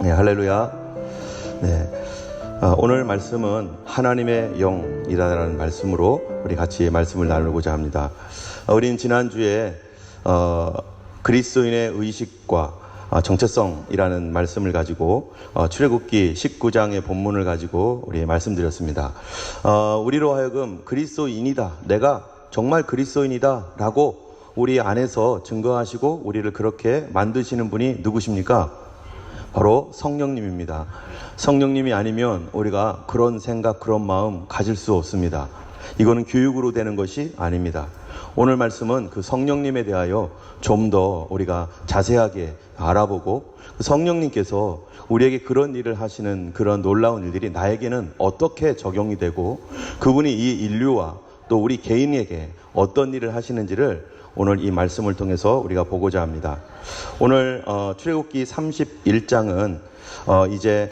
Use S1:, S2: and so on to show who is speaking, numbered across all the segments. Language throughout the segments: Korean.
S1: 네, 할렐루야. 네, 오늘 말씀은 하나님의 영이라는 말씀으로 우리 같이 말씀을 나누고자 합니다. 우리는 지난주에 그리스도인의 의식과 정체성이라는 말씀을 가지고 출애굽기 19장의 본문을 가지고 우리 말씀드렸습니다. 우리로 하여금 그리스도인이다, 내가 정말 그리스도인이다 라고 우리 안에서 증거하시고 우리를 그렇게 만드시는 분이 누구십니까? 바로 성령님입니다. 성령님이 아니면 우리가 그런 생각, 그런 마음 가질 수 없습니다. 이거는 교육으로 되는 것이 아닙니다. 오늘 말씀은 그 성령님에 대하여 좀 더 우리가 자세하게 알아보고 성령님께서 우리에게 그런 일을 하시는 그런 놀라운 일들이 나에게는 어떻게 적용이 되고 그분이 이 인류와 또 우리 개인에게 어떤 일을 하시는지를 오늘 이 말씀을 통해서 우리가 보고자 합니다. 오늘 출애굽기 31장은 이제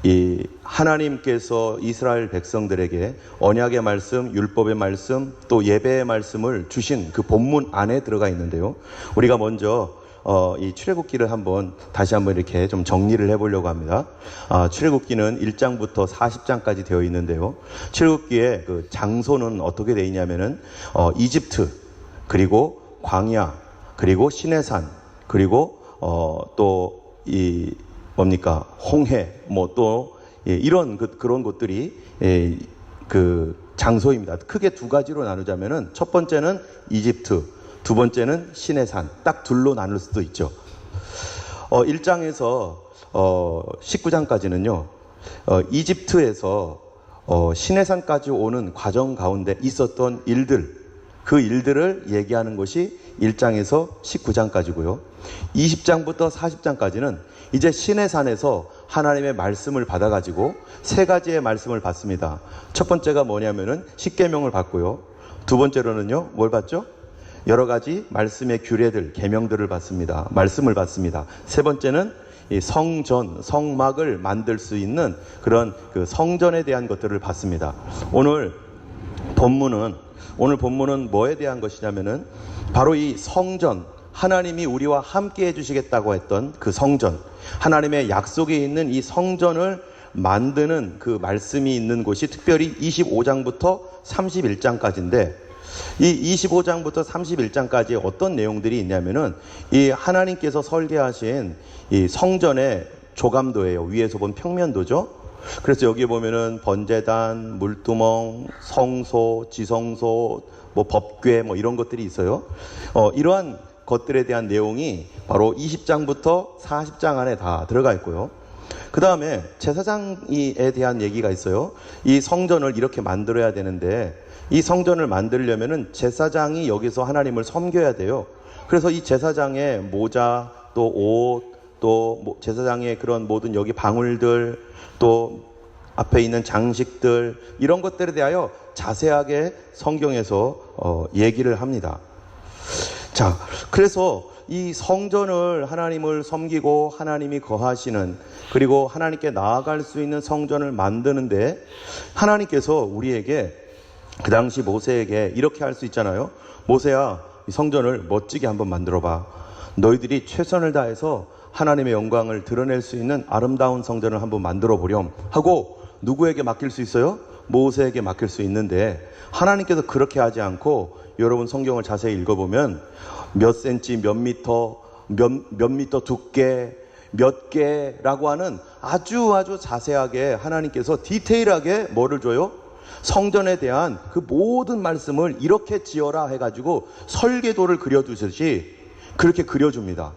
S1: 이 하나님께서 이스라엘 백성들에게 언약의 말씀, 율법의 말씀, 또 예배의 말씀을 주신 그 본문 안에 들어가 있는데요. 우리가 먼저 이 출애굽기를 다시 한번 이렇게 좀 정리를 해보려고 합니다. 출애굽기는 1장부터 40장까지 되어 있는데요. 출애굽기의 그 장소는 어떻게 되어 있냐면은 이집트, 그리고 광야, 그리고 시내산, 그리고 또 이 뭡니까 홍해, 뭐 또 이런 그런 곳들이 그 장소입니다. 크게 두 가지로 나누자면은 첫 번째는 이집트, 두 번째는 시내산, 딱 둘로 나눌 수도 있죠. 1장에서 19장까지는요 이집트에서 시내산까지 오는 과정 가운데 있었던 일들, 그 일들을 얘기하는 것이 1장에서 19장까지고요. 20장부터 40장까지는 이제 시내산에서 하나님의 말씀을 받아가지고 세 가지의 말씀을 받습니다. 첫 번째가 뭐냐면은 십계명을 받고요. 두 번째로는요, 뭘 받죠? 여러 가지 말씀의 규례들, 계명들을 받습니다. 말씀을 받습니다. 세 번째는 이 성전, 성막을 만들 수 있는 그런 그 성전에 대한 것들을 받습니다. 오늘 본문은 뭐에 대한 것이냐면은 바로 이 성전, 하나님이 우리와 함께 해주시겠다고 했던 그 성전, 하나님의 약속에 있는 이 성전을 만드는 그 말씀이 있는 곳이 특별히 25장부터 31장까지인데 이 25장부터 31장까지에 어떤 내용들이 있냐면은 이 하나님께서 설계하신 이 성전의 조감도예요. 위에서 본 평면도죠. 그래서 여기 보면은 번제단, 물두멍, 성소, 지성소, 뭐 법궤 뭐 이런 것들이 있어요. 이러한 것들에 대한 내용이 바로 20장부터 40장 안에 다 들어가 있고요. 그 다음에 제사장에 대한 얘기가 있어요. 이 성전을 이렇게 만들어야 되는데 이 성전을 만들려면은 제사장이 여기서 하나님을 섬겨야 돼요. 그래서 이 제사장의 모자, 또 옷, 또 제사장의 그런 모든 여기 방울들, 또 앞에 있는 장식들, 이런 것들에 대하여 자세하게 성경에서 얘기를 합니다. 자, 그래서 이 성전을 하나님을 섬기고 하나님이 거하시는, 그리고 하나님께 나아갈 수 있는 성전을 만드는데 하나님께서 우리에게 그 당시 모세에게 이렇게 할 수 있잖아요. 모세야, 이 성전을 멋지게 한번 만들어봐. 너희들이 최선을 다해서 하나님의 영광을 드러낼 수 있는 아름다운 성전을 한번 만들어 보렴 하고 누구에게 맡길 수 있어요? 모세에게 맡길 수 있는데 하나님께서 그렇게 하지 않고, 여러분 성경을 자세히 읽어보면 몇 센치, 몇 미터, 몇 미터 두께, 몇 개라고 하는 아주 자세하게 하나님께서 디테일하게 뭐를 줘요? 성전에 대한 그 모든 말씀을 이렇게 지어라 해가지고 설계도를 그려두듯이 그렇게 그려줍니다.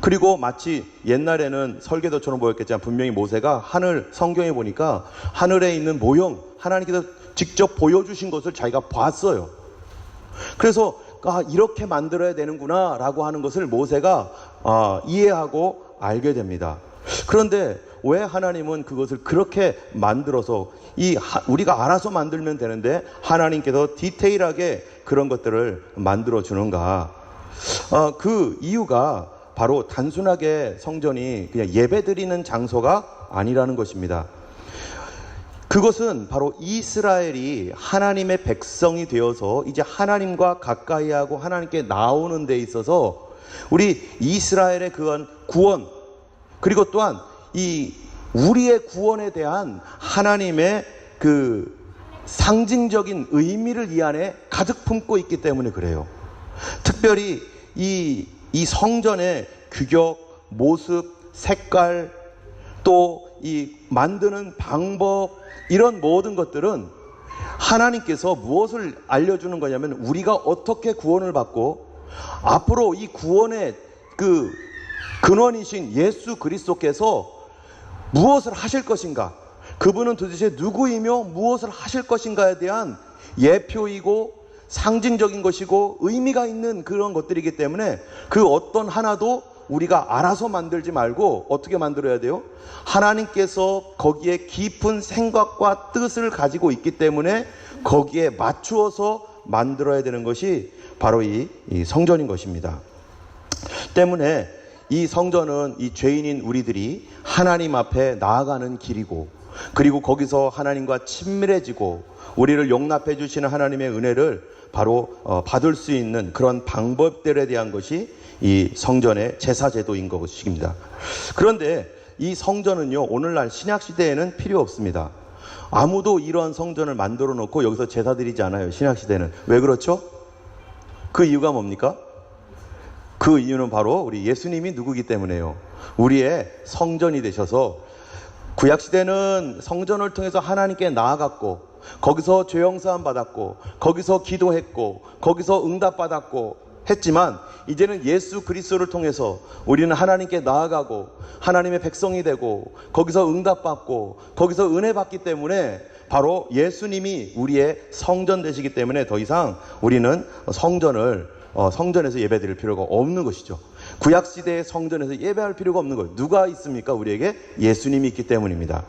S1: 그리고 마치 옛날에는 설계도처럼 보였겠지만 분명히 모세가 성경에 보니까 하늘에 있는 모형, 하나님께서 직접 보여주신 것을 자기가 봤어요. 그래서 이렇게 만들어야 되는구나 라고 하는 것을 모세가 이해하고 알게 됩니다. 그런데 왜 하나님은 그것을 그렇게 만들어서 우리가 알아서 만들면 되는데 하나님께서 디테일하게 그런 것들을 만들어 주는가? 그 이유가 바로 단순하게 성전이 그냥 예배드리는 장소가 아니라는 것입니다. 그것은 바로 이스라엘이 하나님의 백성이 되어서 이제 하나님과 가까이 하고 하나님께 나오는 데 있어서 우리 이스라엘의 그런 구원, 그리고 또한 이 우리의 구원에 대한 하나님의 그 상징적인 의미를 이 안에 가득 품고 있기 때문에 그래요. 특별히 이 성전의 규격, 모습, 색깔, 또 이 만드는 방법, 이런 모든 것들은 하나님께서 무엇을 알려주는 거냐면 우리가 어떻게 구원을 받고 앞으로 이 구원의 그 근원이신 예수 그리스도께서 무엇을 하실 것인가, 그분은 도대체 누구이며 무엇을 하실 것인가에 대한 예표이고 상징적인 것이고 의미가 있는 그런 것들이기 때문에 그 어떤 하나도 우리가 알아서 만들지 말고 어떻게 만들어야 돼요? 하나님께서 거기에 깊은 생각과 뜻을 가지고 있기 때문에 거기에 맞추어서 만들어야 되는 것이 바로 이 성전인 것입니다. 때문에 이 성전은 이 죄인인 우리들이 하나님 앞에 나아가는 길이고, 그리고 거기서 하나님과 친밀해지고 우리를 용납해 주시는 하나님의 은혜를 바로 받을 수 있는 그런 방법들에 대한 것이 이 성전의 제사 제도인 것입니다. 그런데 이 성전은요, 오늘날 신약 시대에는 필요 없습니다. 아무도 이러한 성전을 만들어 놓고 여기서 제사 드리지 않아요. 신약 시대는. 왜 그렇죠? 그 이유가 뭡니까? 그 이유는 바로 우리 예수님이 누구기 때문에요. 우리의 성전이 되셔서, 구약 시대는 성전을 통해서 하나님께 나아갔고 거기서 죄 용서함 받았고 거기서 기도했고 거기서 응답받았고 했지만, 이제는 예수 그리스도를 통해서 우리는 하나님께 나아가고 하나님의 백성이 되고 거기서 응답받고 거기서 은혜 받기 때문에 바로 예수님이 우리의 성전 되시기 때문에 더 이상 우리는 성전에서 예배 드릴 필요가 없는 것이죠. 구약시대의 성전에서 예배할 필요가 없는 거예요. 누가 있습니까? 우리에게 예수님이 있기 때문입니다.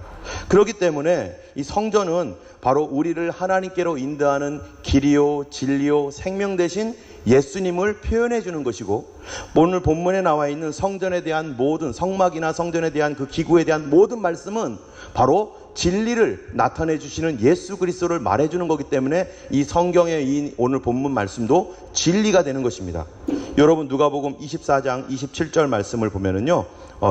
S1: 그렇기 때문에 이 성전은 바로 우리를 하나님께로 인도하는 길이요 진리요 생명 되신 예수님을 표현해 주는 것이고, 오늘 본문에 나와 있는 성전에 대한 모든 성막이나 성전에 대한 그 기구에 대한 모든 말씀은 바로 진리를 나타내 주시는 예수 그리스도를 말해 주는 거기 때문에 이 성경의 이 오늘 본문 말씀도 진리가 되는 것입니다. 여러분, 누가복음 24장 27절 말씀을 보면은요,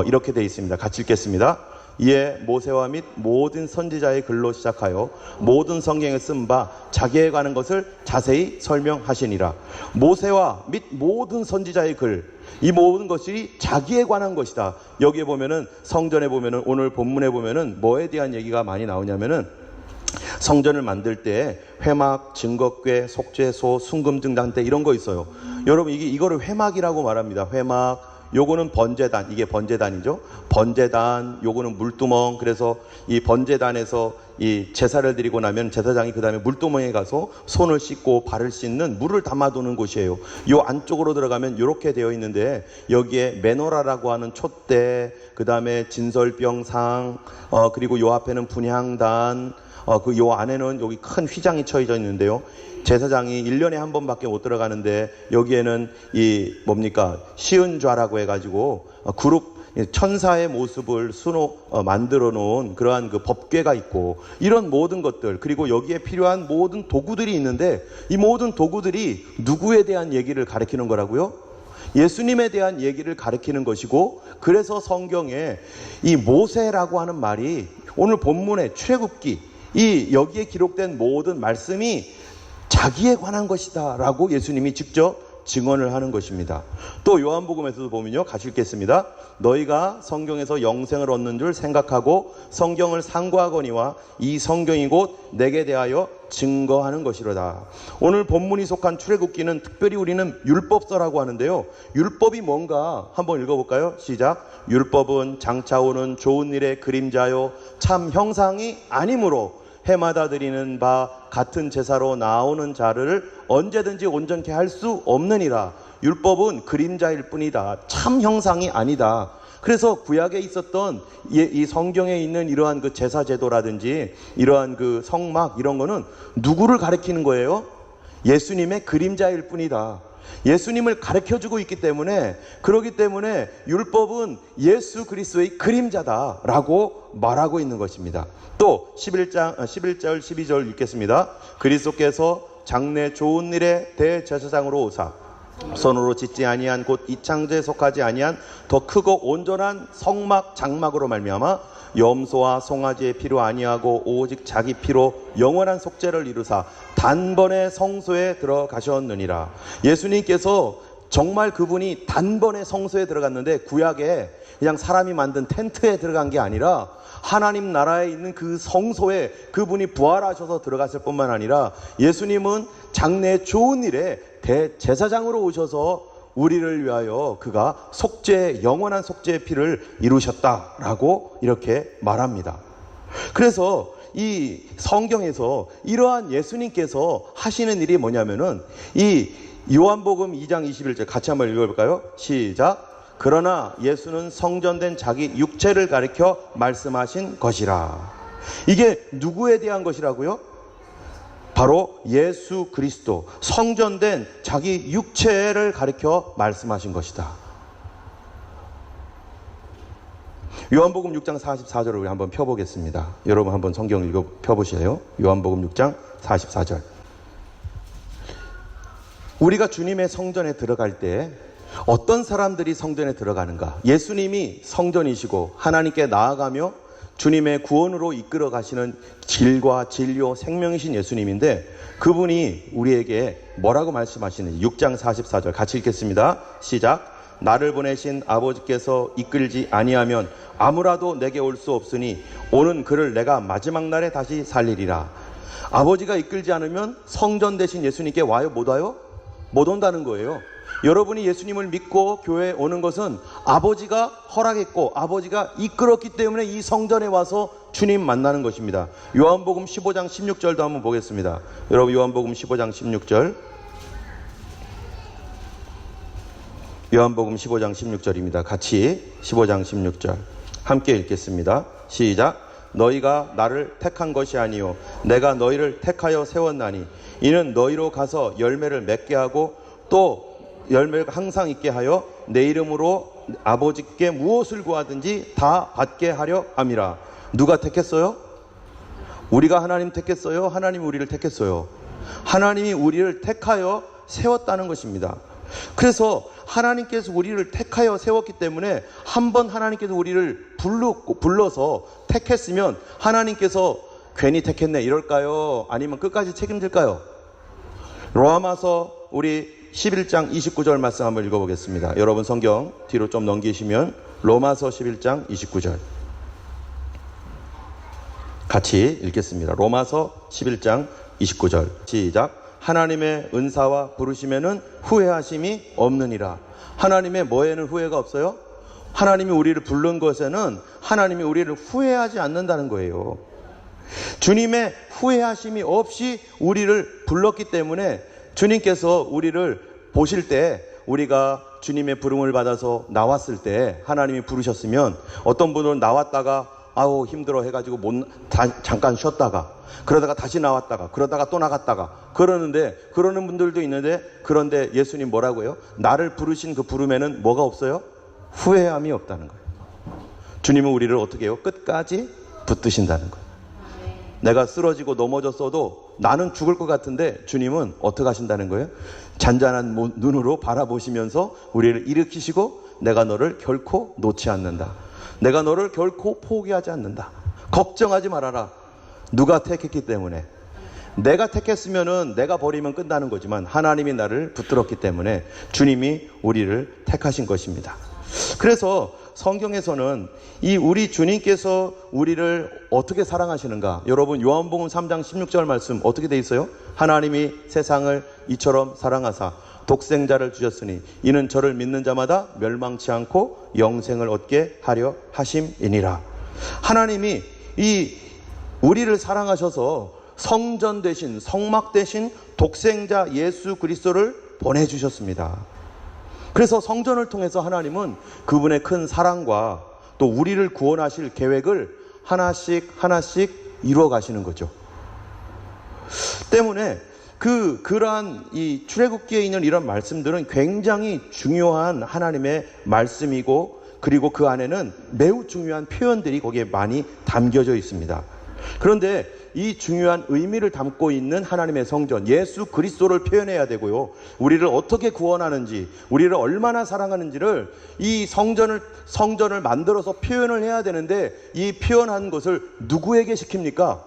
S1: 이렇게 되어 있습니다. 같이 읽겠습니다. 이에 모세와 및 모든 선지자의 글로 시작하여 모든 성경에 쓴 바 자기에 관한 것을 자세히 설명하시니라. 모세와 및 모든 선지자의 글, 이 모든 것이 자기에 관한 것이다. 여기에 보면은, 성전에 보면은, 오늘 본문에 보면은 뭐에 대한 얘기가 많이 나오냐면은, 성전을 만들 때 회막, 증거궤, 속죄소, 순금증단대 이런 거 있어요. 여러분, 이거를 회막이라고 말합니다. 회막. 요거는 번제단, 이게 번제단이죠. 번제단, 요거는 물두멍. 그래서 이 번제단에서 이 제사를 드리고 나면 제사장이 그 다음에 물두멍에 가서 손을 씻고 발을 씻는 물을 담아두는 곳이에요. 요 안쪽으로 들어가면 이렇게 되어 있는데, 여기에 메노라라고 하는 촛대, 그 다음에 진설병상, 그리고 요 앞에는 분향단, 요 안에는 여기 큰 휘장이 쳐져 있는데요. 제사장이 1년에 한 번밖에 못 들어가는데, 여기에는 시은좌라고 해가지고 그룹 천사의 모습을 만들어 놓은 그러한 그 법궤가 있고, 이런 모든 것들, 그리고 여기에 필요한 모든 도구들이 있는데, 이 모든 도구들이 누구에 대한 얘기를 가리키는 거라고요? 예수님에 대한 얘기를 가리키는 것이고, 그래서 성경에 이 모세라고 하는 말이 오늘 본문의 출애굽기, 여기에 기록된 모든 말씀이 자기에 관한 것이다 라고 예수님이 직접 증언을 하는 것입니다. 또 요한복음에서도 보면요, 같이 읽겠습니다. 너희가 성경에서 영생을 얻는 줄 생각하고 성경을 상고하거니와 이 성경이 곧 내게 대하여 증거하는 것이로다. 오늘 본문이 속한 출애굽기는 특별히 우리는 율법서라고 하는데요, 율법이 뭔가 한번 읽어볼까요? 시작. 율법은 장차 오는 좋은 일의 그림자요 참 형상이 아니므로 해마다 드리는 바 같은 제사로 나오는 자를 언제든지 온전케 할 수 없느니라. 율법은 그림자일 뿐이다. 참 형상이 아니다. 그래서 구약에 있었던 이 성경에 있는 이러한 그 제사 제도라든지 이러한 그 성막 이런 거는 누구를 가리키는 거예요? 예수님의 그림자일 뿐이다. 예수님을 가르쳐주고 있기 때문에, 그렇기 때문에 율법은 예수 그리스도의 그림자다라고 말하고 있는 것입니다. 또 11절 12절 읽겠습니다. 그리스도께서 장래 좋은 일의 대제사장으로 오사 손으로 짓지 아니한 곧 이창조에 속하지 아니한 더 크고 온전한 성막 장막으로 말미암아 염소와 송아지의 피로 아니하고 오직 자기 피로 영원한 속죄를 이루사 단번에 성소에 들어가셨느니라. 예수님께서 정말 그분이 단번에 성소에 들어갔는데 구약에 그냥 사람이 만든 텐트에 들어간 게 아니라 하나님 나라에 있는 그 성소에 그분이 부활하셔서 들어갔을 뿐만 아니라 예수님은 장래 좋은 일에 대제사장으로 오셔서 우리를 위하여 그가 속죄, 영원한 속죄의 피를 이루셨다라고 이렇게 말합니다. 그래서 이 성경에서 이러한 예수님께서 하시는 일이 뭐냐면은 이 요한복음 2장 21절 같이 한번 읽어볼까요? 시작. 그러나 예수는 성전된 자기 육체를 가리켜 말씀하신 것이라. 이게 누구에 대한 것이라고요? 바로 예수 그리스도, 성전된 자기 육체를 가리켜 말씀하신 것이다. 요한복음 6장 44절을 우리 한번 펴보겠습니다. 여러분 한번 성경 펴보세요. 요한복음 6장 44절. 우리가 주님의 성전에 들어갈 때 어떤 사람들이 성전에 들어가는가? 예수님이 성전이시고 하나님께 나아가며 주님의 구원으로 이끌어 가시는 길과 진료 생명이신 예수님인데 그분이 우리에게 뭐라고 말씀하시는지 6장 44절 같이 읽겠습니다. 시작. 나를 보내신 아버지께서 이끌지 아니하면 아무라도 내게 올 수 없으니 오는 그를 내가 마지막 날에 다시 살리리라. 아버지가 이끌지 않으면 성전 되신 예수님께 와요? 못 와요? 못 온다는 거예요. 여러분이 예수님을 믿고 교회에 오는 것은 아버지가 허락했고 아버지가 이끌었기 때문에 이 성전에 와서 주님 만나는 것입니다. 요한복음 15장 16절도 한번 보겠습니다. 여러분 요한복음 15장 16절. 요한복음 15장 16절입니다. 같이 15장 16절 함께 읽겠습니다. 시작. 너희가 나를 택한 것이 아니요 내가 너희를 택하여 세웠나니 이는 너희로 가서 열매를 맺게 하고 또 열매를 항상 있게 하여 내 이름으로 아버지께 무엇을 구하든지 다 받게 하려 함이라. 누가 택했어요? 우리가 하나님 택했어요? 하나님이 우리를 택했어요? 하나님이 우리를 택하여 세웠다는 것입니다. 그래서 하나님께서 우리를 택하여 세웠기 때문에 한번 하나님께서 우리를 불러서 택했으면 하나님께서 괜히 택했네 이럴까요? 아니면 끝까지 책임질까요? 로마서 우리 11장 29절 말씀 한번 읽어보겠습니다. 여러분 성경 뒤로 좀 넘기시면 로마서 11장 29절 같이 읽겠습니다. 로마서 11장 29절 시작. 하나님의 은사와 부르심에는 후회하심이 없느니라. 하나님의 뭐에는 후회가 없어요? 하나님이 우리를 부른 것에는 하나님이 우리를 후회하지 않는다는 거예요. 주님의 후회하심이 없이 우리를 불렀기 때문에 주님께서 우리를 보실 때 우리가 주님의 부름을 받아서 나왔을 때 하나님이 부르셨으면 어떤 분은 나왔다가 아우 힘들어 해가지고 잠깐 쉬었다가 그러다가 다시 나왔다가 그러다가 또 나갔다가 그러는데 그러는 분들도 있는데 그런데 예수님 뭐라고요? 나를 부르신 그 부름에는 뭐가 없어요? 후회함이 없다는 거예요. 주님은 우리를 어떻게 해요? 끝까지 붙드신다는 거예요. 내가 쓰러지고 넘어졌어도 나는 죽을 것 같은데 주님은 어떻게 하신다는 거예요? 잔잔한 눈으로 바라보시면서 우리를 일으키시고 내가 너를 결코 놓지 않는다. 내가 너를 결코 포기하지 않는다. 걱정하지 말아라. 누가 택했기 때문에. 내가 택했으면은 내가 버리면 끝나는 거지만 하나님이 나를 붙들었기 때문에 주님이 우리를 택하신 것입니다. 그래서 성경에서는 이 우리 주님께서 우리를 어떻게 사랑하시는가? 여러분 요한복음 3장 16절 말씀 어떻게 돼 있어요? 하나님이 세상을 이처럼 사랑하사 독생자를 주셨으니 이는 저를 믿는 자마다 멸망치 않고 영생을 얻게 하려 하심이니라. 하나님이 이 우리를 사랑하셔서 성전 대신 성막 대신 독생자 예수 그리스도를 보내주셨습니다. 그래서 성전을 통해서 하나님은 그분의 큰 사랑과 또 우리를 구원하실 계획을 하나씩 하나씩 이루어 가시는 거죠. 때문에 그러한 이 출애굽기에 있는 이런 말씀들은 굉장히 중요한 하나님의 말씀이고 그리고 그 안에는 매우 중요한 표현들이 거기에 많이 담겨져 있습니다. 그런데 이 중요한 의미를 담고 있는 하나님의 성전, 예수 그리스도를 표현해야 되고요. 우리를 어떻게 구원하는지, 우리를 얼마나 사랑하는지를 이 성전을 만들어서 표현을 해야 되는데, 이 표현한 것을 누구에게 시킵니까?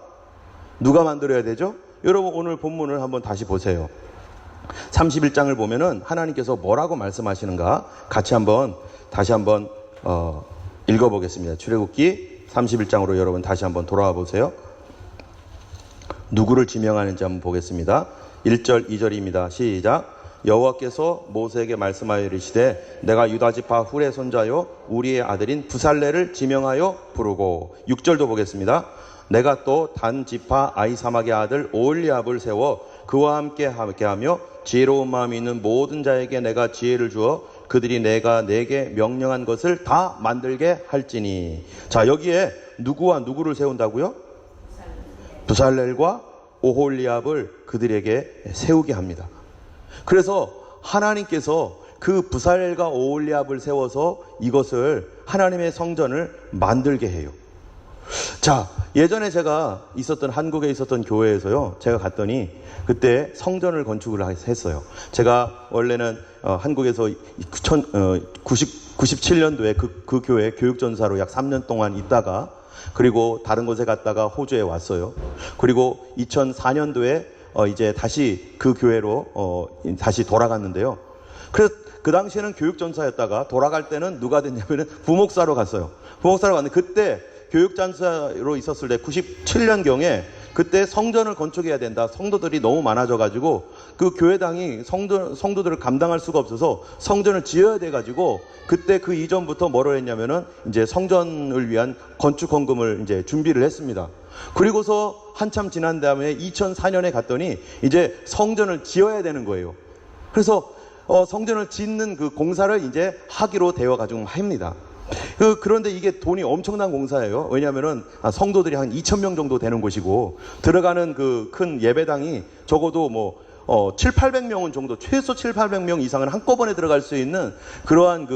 S1: 누가 만들어야 되죠? 여러분, 오늘 본문을 한번 다시 보세요. 31장을 보면은 하나님께서 뭐라고 말씀하시는가 다시 한번 읽어보겠습니다. 출애굽기 31장으로 여러분 다시 한번 돌아와 보세요. 누구를 지명하는지 한번 보겠습니다. 1절 2절입니다. 시작. 여호와께서 모세에게 말씀하여 이르시되 내가 유다 지파 훌의 손자요 우리의 아들인 부살레를 지명하여 부르고. 6절도 보겠습니다. 내가 또 단 지파 아히사막의 아들 오홀리압을 세워 그와 함께하며 지혜로운 마음이 있는 모든 자에게 내가 지혜를 주어 그들이 내가 내게 명령한 것을 다 만들게 할지니. 자, 여기에 누구와 누구를 세운다고요? 부살렐과 오홀리압을 그들에게 세우게 합니다. 그래서 하나님께서 그 부살렐과 오홀리압을 세워서 이것을 하나님의 성전을 만들게 해요. 자, 예전에 제가 한국에 있었던 교회에서요, 제가 갔더니 그때 성전을 건축을 했어요. 제가 원래는 한국에서 97년도에 그 교회 교육전사로 약 3년 동안 있다가, 그리고 다른 곳에 갔다가 호주에 왔어요. 그리고 2004년도에 이제 다시 그 교회로 다시 돌아갔는데요. 그래서 그 당시에는 교육전사였다가 돌아갈 때는 누가 됐냐면은 부목사로 갔어요. 부목사로 갔는데, 그때 교육전사로 있었을 때 97년경에 그때 성전을 건축해야 된다. 성도들이 너무 많아져가지고 그 교회당이 성도들을 감당할 수가 없어서 성전을 지어야 돼가지고, 그때 그 이전부터 뭐를 했냐면은 이제 성전을 위한 건축 헌금을 이제 준비를 했습니다. 그리고서 한참 지난 다음에 2004년에 갔더니 이제 성전을 지어야 되는 거예요. 그래서 성전을 짓는 그 공사를 이제 하기로 되어가지고 합니다. 그런데 이게 돈이 엄청난 공사예요. 왜냐하면은 성도들이 한 2,000명 정도 되는 곳이고, 들어가는 그 큰 예배당이 적어도 700~800명은 정도, 최소 700~800명 이상은 한꺼번에 들어갈 수 있는 그러한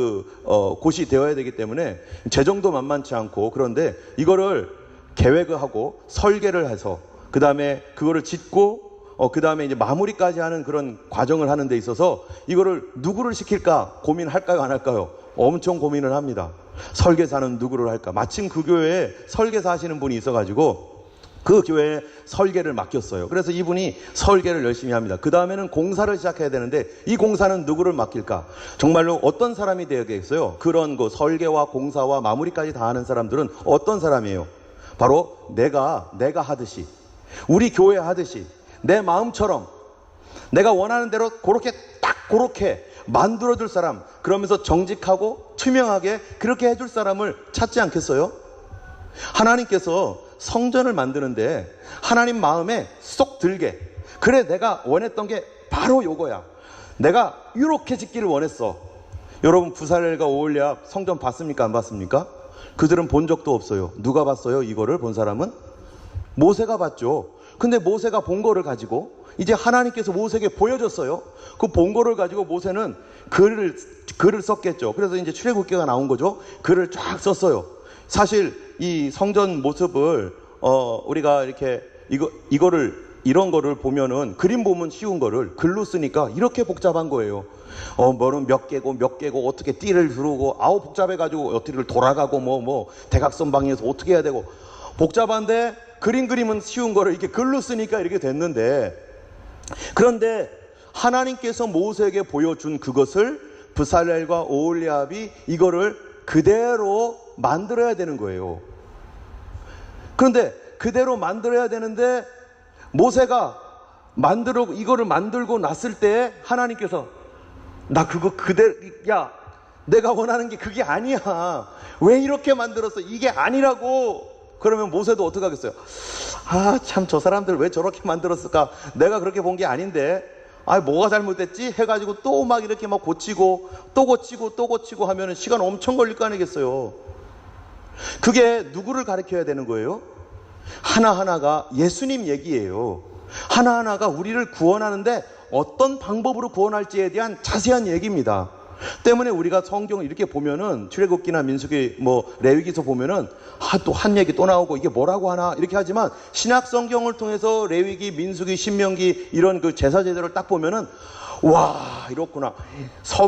S1: 곳이 되어야 되기 때문에 재정도 만만치 않고, 그런데 이거를 계획을 하고 설계를 해서 그 다음에 그거를 짓고 그 다음에 이제 마무리까지 하는 그런 과정을 하는 데 있어서 이거를 누구를 시킬까 고민할까요, 안 할까요? 엄청 고민을 합니다. 설계사는 누구를 할까? 마침 그 교회에 설계사 하시는 분이 있어가지고 그 교회에 설계를 맡겼어요. 그래서 이분이 설계를 열심히 합니다. 그 다음에는 공사를 시작해야 되는데, 이 공사는 누구를 맡길까? 정말로 어떤 사람이 되겠어요? 그런 설계와 공사와 마무리까지 다 하는 사람들은 어떤 사람이에요? 바로 내가 하듯이, 우리 교회 하듯이 내 마음처럼 내가 원하는 대로 그렇게 만들어줄 사람, 그러면서 정직하고 투명하게 그렇게 해줄 사람을 찾지 않겠어요? 하나님께서 성전을 만드는데 하나님 마음에 쏙 들게, 그래 내가 원했던 게 바로 요거야, 내가 이렇게 짓기를 원했어. 여러분, 부살렐과 오홀리압 성전 봤습니까, 안 봤습니까? 그들은 본 적도 없어요. 누가 봤어요? 이거를 본 사람은? 모세가 봤죠. 근데 모세가 본 거를 가지고 이제 하나님께서 모세에게 보여줬어요. 그 본 거를 가지고 모세는 글을 썼겠죠. 그래서 이제 출애굽기가 나온 거죠. 글을 쫙 썼어요. 사실 이 성전 모습을 우리가 이렇게 이런 거를 보면은, 그림 보면 쉬운 거를 글로 쓰니까 이렇게 복잡한 거예요. 뭐는 몇 개고 어떻게 띠를 두르고, 복잡해가지고 어떻게 돌아가고 대각선 방향에서 어떻게 해야 되고 복잡한데, 그림은 쉬운 거를 이렇게 글로 쓰니까 이렇게 됐는데, 그런데 하나님께서 모세에게 보여준 그것을 부살렐과 오홀리압이 이거를 그대로 만들어야 되는 거예요. 그런데 그대로 만들어야 되는데, 모세가 이거를 만들고 났을 때 하나님께서 나 그거 그대로, 내가 원하는 게 그게 아니야, 왜 이렇게 만들었어, 이게 아니라고. 그러면 모세도 어떻게 하겠어요? 참, 저 사람들 왜 저렇게 만들었을까? 내가 그렇게 본 게 아닌데, 뭐가 잘못됐지? 해가지고 또 이렇게 고치고 또 고치고 하면은 시간 엄청 걸릴 거 아니겠어요? 그게 누구를 가르쳐야 되는 거예요? 하나하나가 예수님 얘기예요. 하나하나가 우리를 구원하는데 어떤 방법으로 구원할지에 대한 자세한 얘기입니다. 때문에 우리가 성경을 이렇게 보면은 출애굽기나 민수기 레위기서 보면은 또 한 얘기 또 나오고 이게 뭐라고 하나 이렇게 하지만 신약 성경을 통해서 레위기, 민수기, 신명기 이런 그 제사 제도를 딱 보면은 와 이렇구나.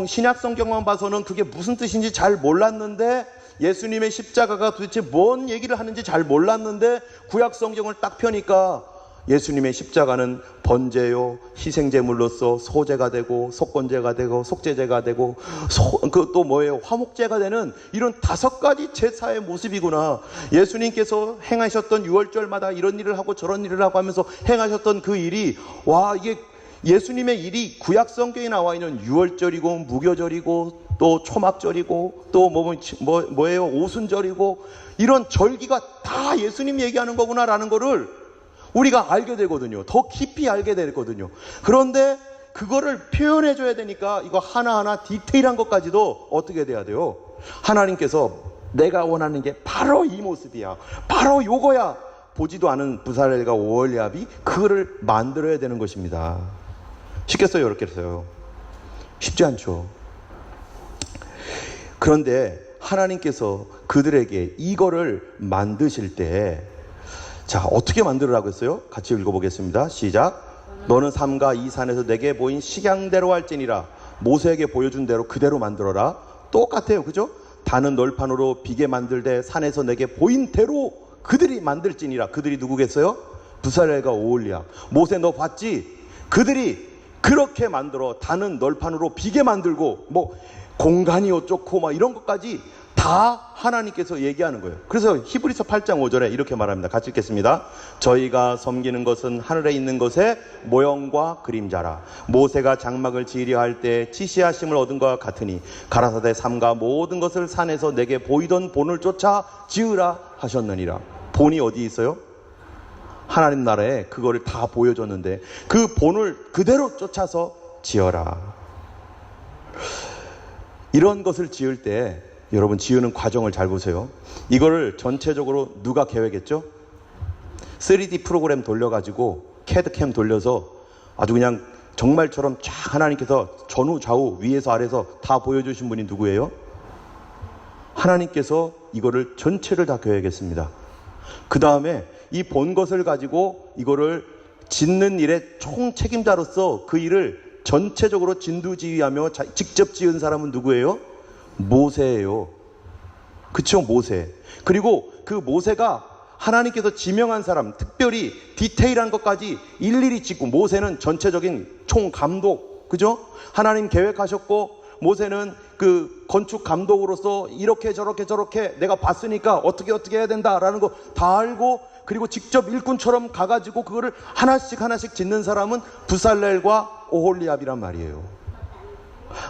S1: 신약 성경만 봐서는 그게 무슨 뜻인지 잘 몰랐는데 예수님의 십자가가 도대체 뭔 얘기를 하는지 잘 몰랐는데 구약 성경을 딱 펴니까 예수님의 십자가는 번제요 희생제물로서 소제가 되고 속건제가 되고 속죄제가 되고 또 뭐예요? 화목제가 되는 이런 5가지 제사의 모습이구나. 예수님께서 행하셨던 유월절마다 이런 일을 하고 저런 일을 하고 하면서 행하셨던 그 일이 이게 예수님의 일이 구약 성경에 나와 있는 유월절이고 무교절이고 또 초막절이고 또 뭐예요? 오순절이고 이런 절기가 다 예수님 얘기하는 거구나라는 거를 우리가 알게 되거든요. 더 깊이 알게 되거든요. 그런데 그거를 표현해 줘야 되니까 이거 하나하나 디테일한 것까지도 어떻게 돼야 돼요? 하나님께서 내가 원하는 게 바로 이 모습이야. 바로 요거야. 보지도 않은 부살렐과 오홀리압이 그거를 만들어야 되는 것입니다. 쉽겠어요? 어렵겠어요? 쉽지 않죠. 그런데 하나님께서 그들에게 이거를 만드실 때 자, 어떻게 만들으라고 했어요? 같이 읽어보겠습니다. 시작. 너는 삼가 이 산에서 내게 보인 식양대로 할지니라. 모세에게 보여준 대로 그대로 만들어라. 똑같아요. 그죠? 다는 널판으로 비게 만들되 산에서 내게 보인 대로 그들이 만들지니라. 그들이 누구겠어요? 부살렐과 오홀리압. 모세 너 봤지? 그들이 그렇게 만들어 다는 널판으로 비게 만들고 공간이 어쩌고 이런 것까지 다 하나님께서 얘기하는 거예요. 그래서 히브리서 8장 5절에 이렇게 말합니다. 같이 읽겠습니다. 저희가 섬기는 것은 하늘에 있는 것의 모형과 그림자라. 모세가 장막을 지으려 할 때 지시하심을 얻은 것과 같으니 가라사대 삼가 모든 것을 산에서 내게 보이던 본을 쫓아 지으라 하셨느니라. 본이 어디 있어요? 하나님 나라에 그거를 다 보여줬는데 그 본을 그대로 쫓아서 지어라. 이런 것을 지을 때 여러분 지으는 과정을 잘 보세요. 이거를 전체적으로 누가 계획했죠? 3D 프로그램 돌려가지고 캐드캠 돌려서 아주 그냥 정말처럼 쫙 하나님께서 전후 좌우 위에서 아래에서 다 보여주신 분이 누구예요? 하나님께서 이거를 전체를 다 계획했습니다. 그 다음에 이 본 것을 가지고 이거를 짓는 일의 총 책임자로서 그 일을 전체적으로 진두지휘하며 직접 지은 사람은 누구예요? 모세예요. 그쵸? 모세. 그리고 그 모세가 하나님께서 지명한 사람, 특별히 디테일한 것까지 일일이 짓고, 모세는 전체적인 총감독, 그죠? 하나님 계획하셨고 모세는 그 건축 감독으로서 이렇게 저렇게 내가 봤으니까 어떻게 해야 된다라는 거 다 알고, 그리고 직접 일꾼처럼 가가지고 그거를 하나씩 짓는 사람은 부살렐과 오홀리압이란 말이에요.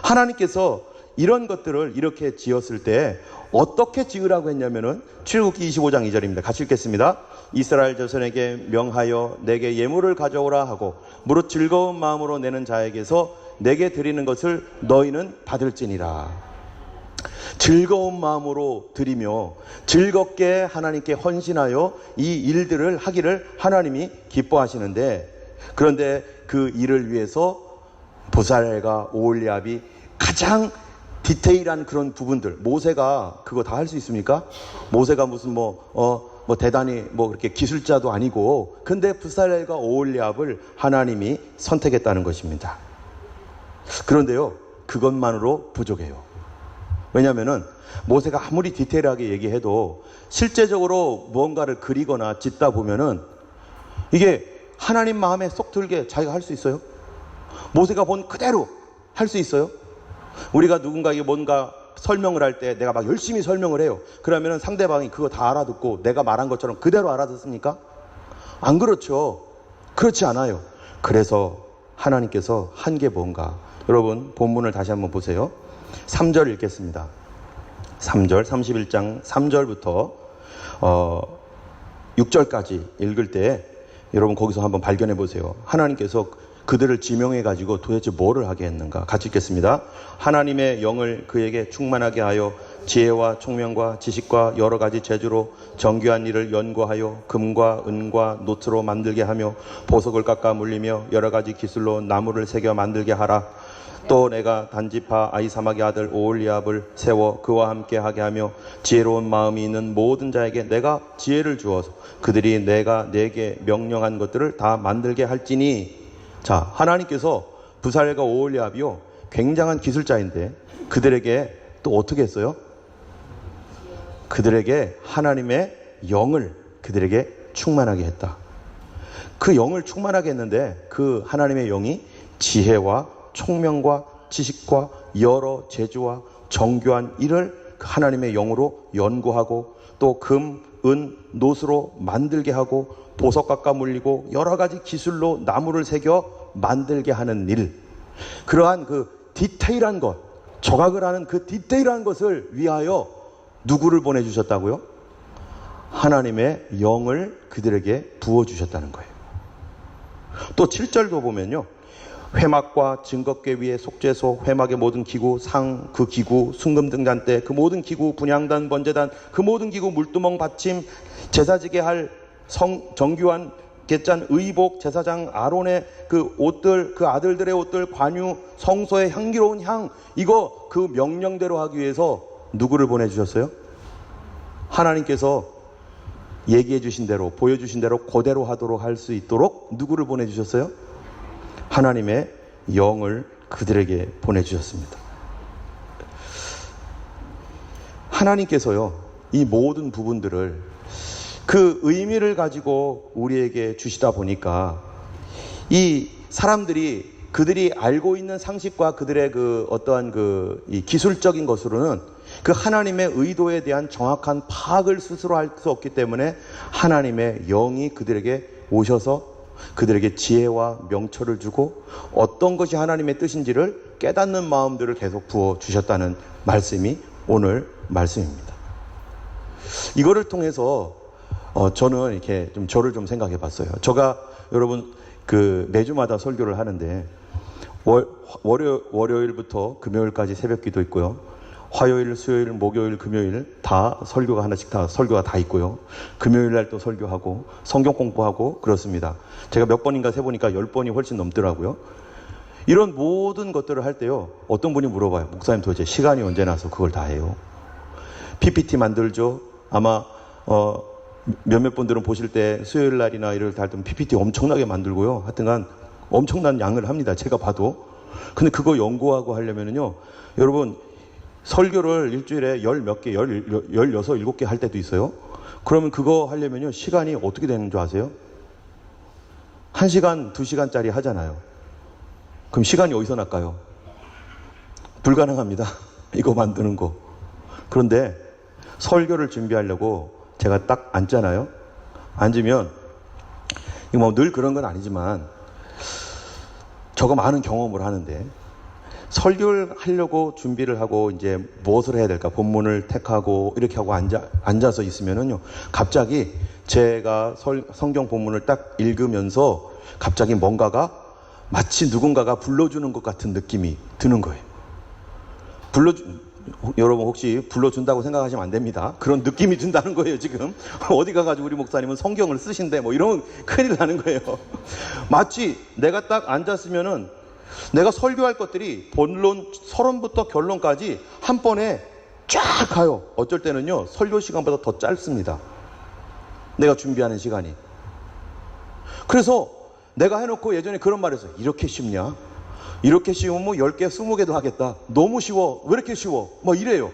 S1: 하나님께서 이런 것들을 이렇게 지었을 때 어떻게 지으라고 했냐면은 출애굽기 25장 2절입니다. 같이 읽겠습니다. 이스라엘 자손에게 명하여 내게 예물을 가져오라 하고 무릇 즐거운 마음으로 내는 자에게서 내게 드리는 것을 너희는 받을지니라. 즐거운 마음으로 드리며 즐겁게 하나님께 헌신하여 이 일들을 하기를 하나님이 기뻐하시는데, 그런데 그 일을 위해서 부살렐과 오홀리압이 가장 디테일한 그런 부분들, 모세가 그거 다 할 수 있습니까? 모세가 무슨 대단히 그렇게 기술자도 아니고, 근데 부살렐과 오홀리압을 하나님이 선택했다는 것입니다. 그런데요, 그것만으로 부족해요. 왜냐하면은 모세가 아무리 디테일하게 얘기해도 실제적으로 무언가를 그리거나 짓다 보면은 이게 하나님 마음에 쏙 들게 자기가 할 수 있어요? 모세가 본 그대로 할 수 있어요? 우리가 누군가에게 뭔가 설명을 할 때 내가 막 열심히 설명을 해요. 그러면은 상대방이 그거 다 알아듣고 내가 말한 것처럼 그대로 알아듣습니까? 안 그렇죠. 그렇지 않아요. 그래서 하나님께서 한 게 뭔가, 여러분 본문을 다시 한번 보세요. 3절 읽겠습니다. 3절, 31장 3절부터 6절까지 읽을 때 여러분 거기서 한번 발견해 보세요. 하나님께서 그들을 지명해 가지고 도대체 뭐를 하게 했는가. 같이 읽겠습니다. 하나님의 영을 그에게 충만하게 하여 지혜와 총명과 지식과 여러 가지 재주로 정교한 일을 연구하여 금과 은과 노트로 만들게 하며 보석을 깎아 물리며 여러 가지 기술로 나무를 새겨 만들게 하라. 또 내가 단지파 아히사막의 아들 오홀리압을 세워 그와 함께 하게 하며 지혜로운 마음이 있는 모든 자에게 내가 지혜를 주어서 그들이 내가 내게 명령한 것들을 다 만들게 할지니. 자, 하나님께서 부살과 오홀리압이요 굉장한 기술자인데 그들에게 또 어떻게 했어요? 그들에게 하나님의 영을 그들에게 충만하게 했다. 그 영을 충만하게 했는데 그 하나님의 영이 지혜와 총명과 지식과 여러 재주와 정교한 일을 그 하나님의 영으로 연구하고 또 금, 은, 노수로 만들게 하고 보석 깎아 물리고 여러 가지 기술로 나무를 새겨 만들게 하는 일, 그러한 그 디테일한 것, 조각을 하는 그 디테일한 것을 위하여 누구를 보내주셨다고요? 하나님의 영을 그들에게 부어주셨다는 거예요. 또 7절도 보면요, 회막과 증거궤 위에 속죄소, 회막의 모든 기구, 상, 그 기구, 순금등잔대, 그 모든 기구, 분향단, 번제단, 그 모든 기구, 물두멍, 받침, 제사지게 할 정규한 객잔, 의복, 제사장 아론의 그 옷들, 그 아들들의 옷들, 관유, 성소의 향기로운 향, 이거 그 명령대로 하기 위해서 누구를 보내주셨어요? 하나님께서 얘기해 주신 대로, 보여주신 대로 그대로 하도록 할 수 있도록 누구를 보내주셨어요? 하나님의 영을 그들에게 보내주셨습니다. 하나님께서요, 이 모든 부분들을 그 의미를 가지고 우리에게 주시다 보니까 이 사람들이 그들이 알고 있는 상식과 그들의 그 어떠한 이 기술적인 것으로는 그 하나님의 의도에 대한 정확한 파악을 스스로 할 수 없기 때문에 하나님의 영이 그들에게 오셔서 그들에게 지혜와 명철을 주고 어떤 것이 하나님의 뜻인지를 깨닫는 마음들을 계속 부어주셨다는 말씀이 오늘 말씀입니다. 이거를 통해서 저는 이렇게 좀 저를 좀 생각해 봤어요. 제가 여러분 그 매주마다 설교를 하는데 월요일부터 금요일까지 새벽기도 있고요. 화요일, 수요일, 목요일, 금요일 다 설교가 하나씩 다 설교가 다 있고요. 금요일 날 또 설교하고 성경 공부하고 그렇습니다. 제가 몇 번인가 세보니까 10번이 훨씬 넘더라고요. 이런 모든 것들을 할 때요, 어떤 분이 물어봐요. 목사님 도대체 시간이 언제 나서 그걸 다 해요? PPT 만들죠. 아마 몇몇 분들은 보실 때 수요일 날이나 이럴 때 할 때 PPT 엄청나게 만들고요. 하여튼간 엄청난 양을 합니다. 제가 봐도. 근데 그거 연구하고 하려면은요, 여러분 설교를 일주일에 16개, 16, 17개 할 때도 있어요. 그러면 그거 하려면요, 시간이 어떻게 되는 줄 아세요? 1시간, 2시간짜리 하잖아요. 그럼 시간이 어디서 날까요? 불가능합니다. 이거 만드는 거. 그런데 설교를 준비하려고 제가 딱 앉잖아요. 앉으면 뭐 늘 그런 건 아니지만 저가 많은 경험을 하는데 설교를 하려고 준비를 하고 이제 무엇을 해야 될까, 본문을 택하고 이렇게 하고 앉아서 있으면은요, 갑자기 제가 성경 본문을 딱 읽으면서 갑자기 뭔가가 마치 누군가가 불러주는 것 같은 느낌이 드는 거예요. 여러분 혹시 불러준다고 생각하시면 안 됩니다. 그런 느낌이 든다는 거예요. 지금 어디 가가지고 우리 목사님은 성경을 쓰신대 뭐 이러면 큰일 나는 거예요. 마치 내가 딱 앉았으면은 내가 설교할 것들이 본론 서론부터 결론까지 한 번에 쫙 가요. 어쩔 때는요, 설교 시간보다 더 짧습니다. 내가 준비하는 시간이. 그래서 내가 해놓고 예전에 그런 말 했어요. 이렇게 쉽냐? 이렇게 쉬우면 뭐 10개, 20개도 하겠다. 너무 쉬워. 왜 이렇게 쉬워? 뭐 이래요.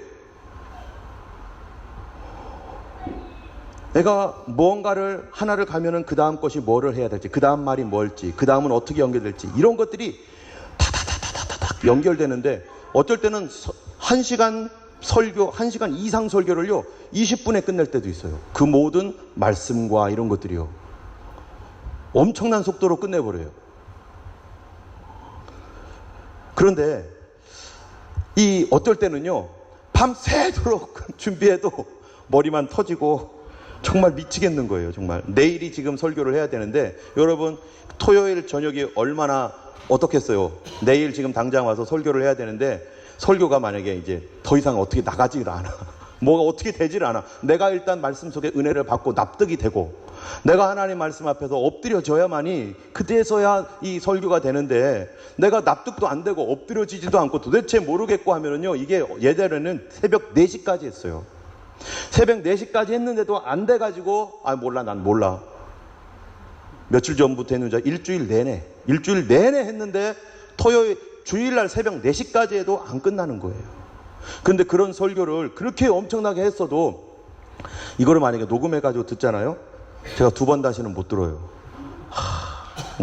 S1: 내가 뭔가를 하나를 가면은 그 다음 것이 뭐를 해야 될지, 그 다음 말이 뭘지, 그 다음은 어떻게 연결될지, 이런 것들이 다다다다다닥 연결되는데 어쩔 때는 1시간 설교, 1시간 이상 설교를요 20분에 끝낼 때도 있어요. 그 모든 말씀과 이런 것들이요 엄청난 속도로 끝내버려요. 그런데 이 어떨 때는요, 밤새도록 준비해도 머리만 터지고 정말 미치겠는 거예요. 정말 내일이 지금 설교를 해야 되는데, 여러분 토요일 저녁이 얼마나 어떻겠어요? 내일 지금 당장 와서 설교를 해야 되는데 설교가 만약에 이제 더 이상 어떻게 나가지를 않아. 뭐가 어떻게 되질 않아. 내가 일단 말씀 속에 은혜를 받고 납득이 되고 내가 하나님 말씀 앞에서 엎드려져야만이 그때서야 이 설교가 되는데 내가 납득도 안 되고 엎드려지지도 않고 도대체 모르겠고 하면은요, 이게 예전에는 새벽 4시까지 했어요. 새벽 4시까지 했는데도 안 돼가지고 몰라, 난 몰라. 며칠 전부터 했는지 일주일 내내 했는데 토요일 주일날 새벽 4시까지 해도 안 끝나는 거예요. 근데 그런 설교를 그렇게 엄청나게 했어도 이거를 만약에 녹음해가지고 듣잖아요, 제가 2번 다시는 못 들어요.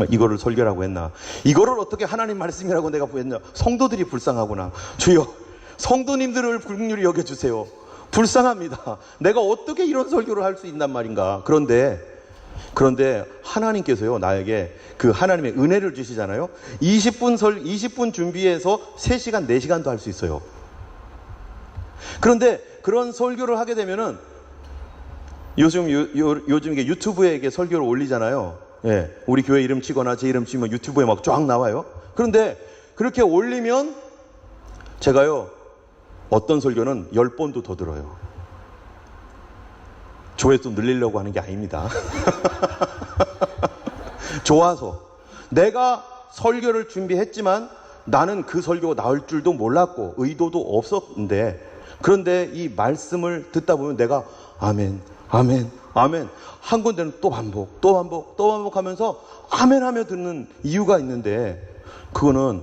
S1: 이거를 설교라고 했나, 이거를 어떻게 하나님 말씀이라고 내가 했냐. 성도들이 불쌍하구나. 주여, 성도님들을 긍휼히 여겨주세요. 불쌍합니다. 내가 어떻게 이런 설교를 할 수 있단 말인가. 그런데 하나님께서요, 나에게 그 하나님의 은혜를 주시잖아요. 20분 준비해서 3시간, 4시간도 할 수 있어요. 그런데 그런 설교를 하게 되면은 요즘 이게 유튜브에 이게 설교를 올리잖아요. 예, 우리 교회 이름 치거나 제 이름 치면 유튜브에 막 쫙 나와요. 그런데 그렇게 올리면 제가요, 어떤 설교는 10번도 더 들어요. 조회수 늘리려고 하는 게 아닙니다. 좋아서. 내가 설교를 준비했지만 나는 그 설교가 나올 줄도 몰랐고 의도도 없었는데, 그런데 이 말씀을 듣다 보면 내가 아멘, 아멘, 아멘, 한 군데는 또 반복하면서 아멘 하며 듣는 이유가 있는데, 그거는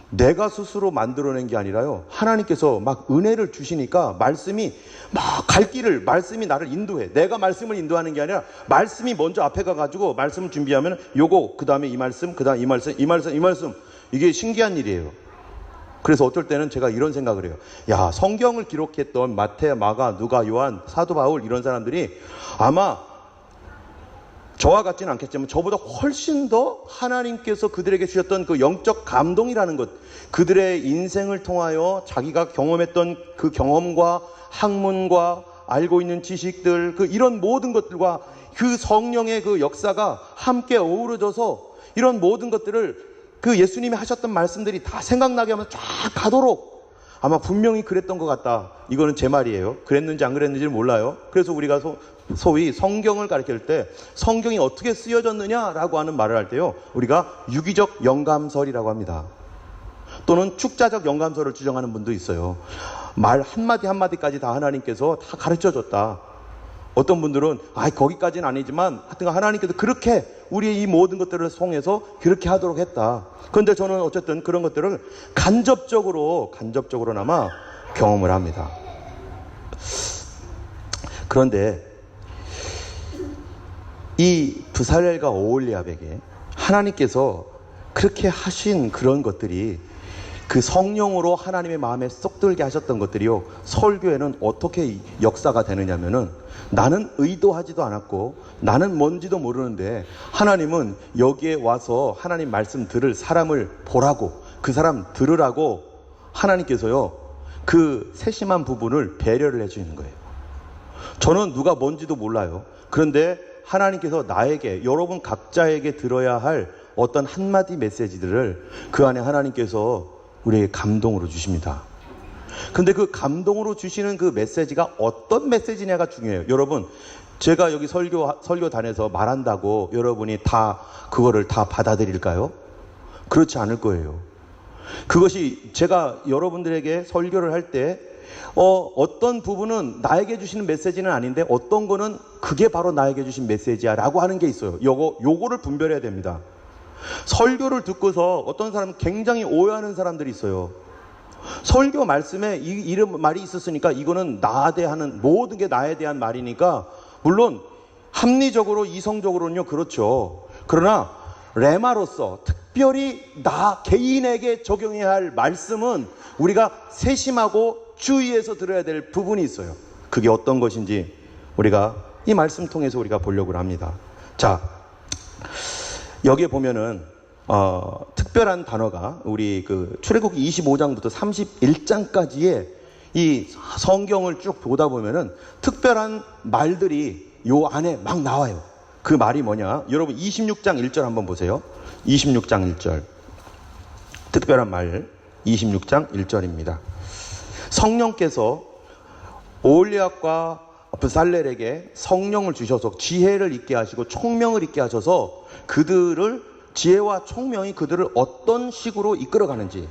S1: 내가 스스로 만들어낸 게 아니라요, 하나님께서 막 은혜를 주시니까 말씀이 막 갈 길을, 말씀이 나를 인도해. 내가 말씀을 인도하는 게 아니라 말씀이 먼저 앞에 가가지고 말씀을 준비하면 요거, 그 다음에 이 말씀, 그 다음 이 말씀, 이게 신기한 일이에요. 그래서 어떨 때는 제가 이런 생각을 해요. 야, 성경을 기록했던 마태, 마가, 누가, 요한, 사도 바울 이런 사람들이 아마 저와 같지는 않겠지만 저보다 훨씬 더 하나님께서 그들에게 주셨던 그 영적 감동이라는 것, 그들의 인생을 통하여 자기가 경험했던 그 경험과 학문과 알고 있는 지식들, 그 이런 모든 것들과 그 성령의 그 역사가 함께 어우러져서 이런 모든 것들을 그 예수님이 하셨던 말씀들이 다 생각나게 하면서 쫙 가도록 아마 분명히 그랬던 것 같다. 이거는 제 말이에요. 그랬는지 안 그랬는지는 몰라요. 그래서 우리가 소위 성경을 가르칠 때 성경이 어떻게 쓰여졌느냐라고 하는 말을 할 때요, 우리가 유기적 영감설이라고 합니다. 또는 축자적 영감설을 주장하는 분도 있어요. 말 한마디 한마디까지 다 하나님께서 다 가르쳐줬다. 어떤 분들은 거기까지는 아니지만 하여튼 하나님께서 그렇게 우리의 이 모든 것들을 통해서 그렇게 하도록 했다. 그런데 저는 어쨌든 그런 것들을 간접적으로나마 경험을 합니다. 그런데 이 브살렐과 오홀리압에게 하나님께서 그렇게 하신 그런 것들이, 그 성령으로 하나님의 마음에 쏙 들게 하셨던 것들이요, 설교에는 어떻게 역사가 되느냐면은, 나는 의도하지도 않았고 나는 뭔지도 모르는데 하나님은 여기에 와서 하나님 말씀 들을 사람을 보라고, 그 사람 들으라고 하나님께서요, 그 세심한 부분을 배려를 해주는 거예요. 저는 누가 뭔지도 몰라요. 그런데 하나님께서 나에게, 여러분 각자에게 들어야 할 어떤 한마디 메시지들을 그 안에 하나님께서 우리에게 감동으로 주십니다. 근데 그 감동으로 주시는 그 메시지가 어떤 메시지냐가 중요해요. 여러분, 제가 여기 설교단에서 말한다고 여러분이 다 그거를 다 받아들일까요? 그렇지 않을 거예요. 그것이 제가 여러분들에게 설교를 할 때 어떤 부분은 나에게 주시는 메시지는 아닌데 어떤 거는 그게 바로 나에게 주신 메시지야 라고 하는 게 있어요. 요거를 분별해야 됩니다. 설교를 듣고서 어떤 사람은 굉장히 오해하는 사람들이 있어요. 설교 말씀에 이런 말이 있었으니까 이거는 나에 하는 모든 게 나에 대한 말이니까, 물론 합리적으로 이성적으로는요 그렇죠. 그러나 레마로서 특별히 나 개인에게 적용해야 할 말씀은 우리가 세심하고 주의해서 들어야 될 부분이 있어요. 그게 어떤 것인지 우리가 이 말씀 통해서 우리가 보려고 합니다. 자, 여기에 보면은 특별한 단어가 우리 그 출애굽기 25장부터 31장까지의 이 성경을 쭉 보다 보면은 특별한 말들이 요 안에 막 나와요. 그 말이 뭐냐? 여러분 26장 1절 한번 보세요. 26장 1절. 특별한 말 26장 1절입니다. 성령께서 오홀리압과 브살렐에게 성령을 주셔서 지혜를 있게 하시고 총명을 있게 하셔서 그들을 지혜와 총명이 그들을 어떤 식으로 이끌어가는지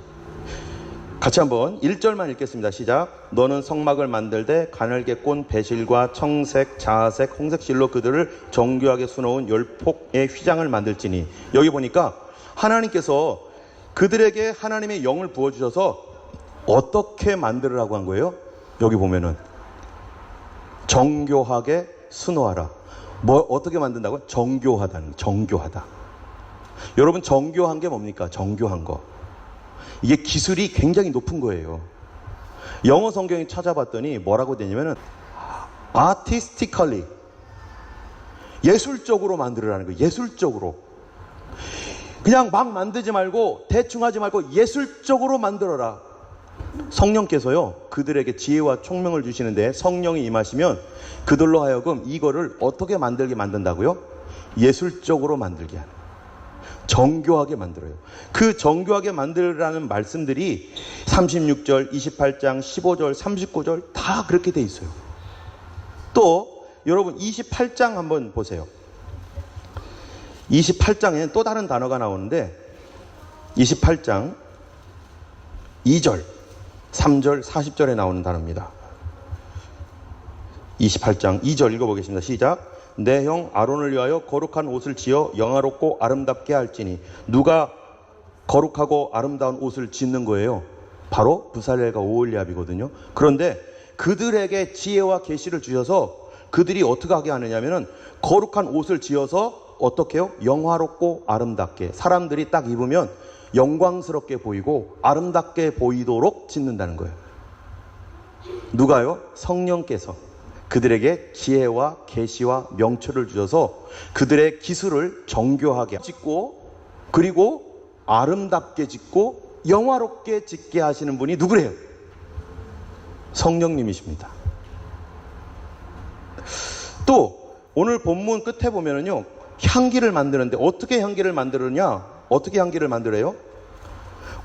S1: 같이 한번 1절만 읽겠습니다. 시작. 너는 성막을 만들되 가늘게 꼰 배실과 청색, 자색, 홍색 실로 그들을 정교하게 수놓은 열폭의 휘장을 만들지니. 여기 보니까 하나님께서 그들에게 하나님의 영을 부어주셔서 어떻게 만들으라고 한 거예요? 여기 보면은 정교하게 수놓아라. 어떻게 만든다고요? 정교하다. 여러분, 정교한 게 뭡니까? 정교한 거. 이게 기술이 굉장히 높은 거예요. 영어 성경에 찾아봤더니 뭐라고 되냐면은 artistically, 예술적으로 만들으라는 거예요. 예술적으로. 그냥 막 만들지 말고 대충 하지 말고 예술적으로 만들어라. 성령께서요, 그들에게 지혜와 총명을 주시는데 성령이 임하시면 그들로 하여금 이거를 어떻게 만들게 만든다고요? 예술적으로 만들게 하는, 정교하게 만들어요. 그 정교하게 만들라는 말씀들이 36절, 28장, 15절, 39절 다 그렇게 돼 있어요. 또 여러분 28장 한번 보세요. 28장에는 또 다른 단어가 나오는데 28장 2절, 3절, 40절에 나오는 단어입니다. 28장 2절 읽어보겠습니다. 시작. 내 형 아론을 위하여 거룩한 옷을 지어 영화롭고 아름답게 할지니. 누가 거룩하고 아름다운 옷을 짓는 거예요? 바로 브살렐과 오홀리압이거든요. 그런데 그들에게 지혜와 계시를 주셔서 그들이 어떻게 하게 하느냐면은 거룩한 옷을 지어서 어떻게 해요? 영화롭고 아름답게, 사람들이 딱 입으면 영광스럽게 보이고 아름답게 보이도록 짓는다는 거예요. 누가요? 성령께서 그들에게 지혜와 계시와 명철을 주셔서 그들의 기술을 정교하게 짓고, 그리고 아름답게 짓고 영화롭게 짓게 하시는 분이 누구래요? 성령님이십니다. 또 오늘 본문 끝에 보면은요, 향기를 만드는데 어떻게 향기를 만드느냐? 어떻게 향기를 만들어요?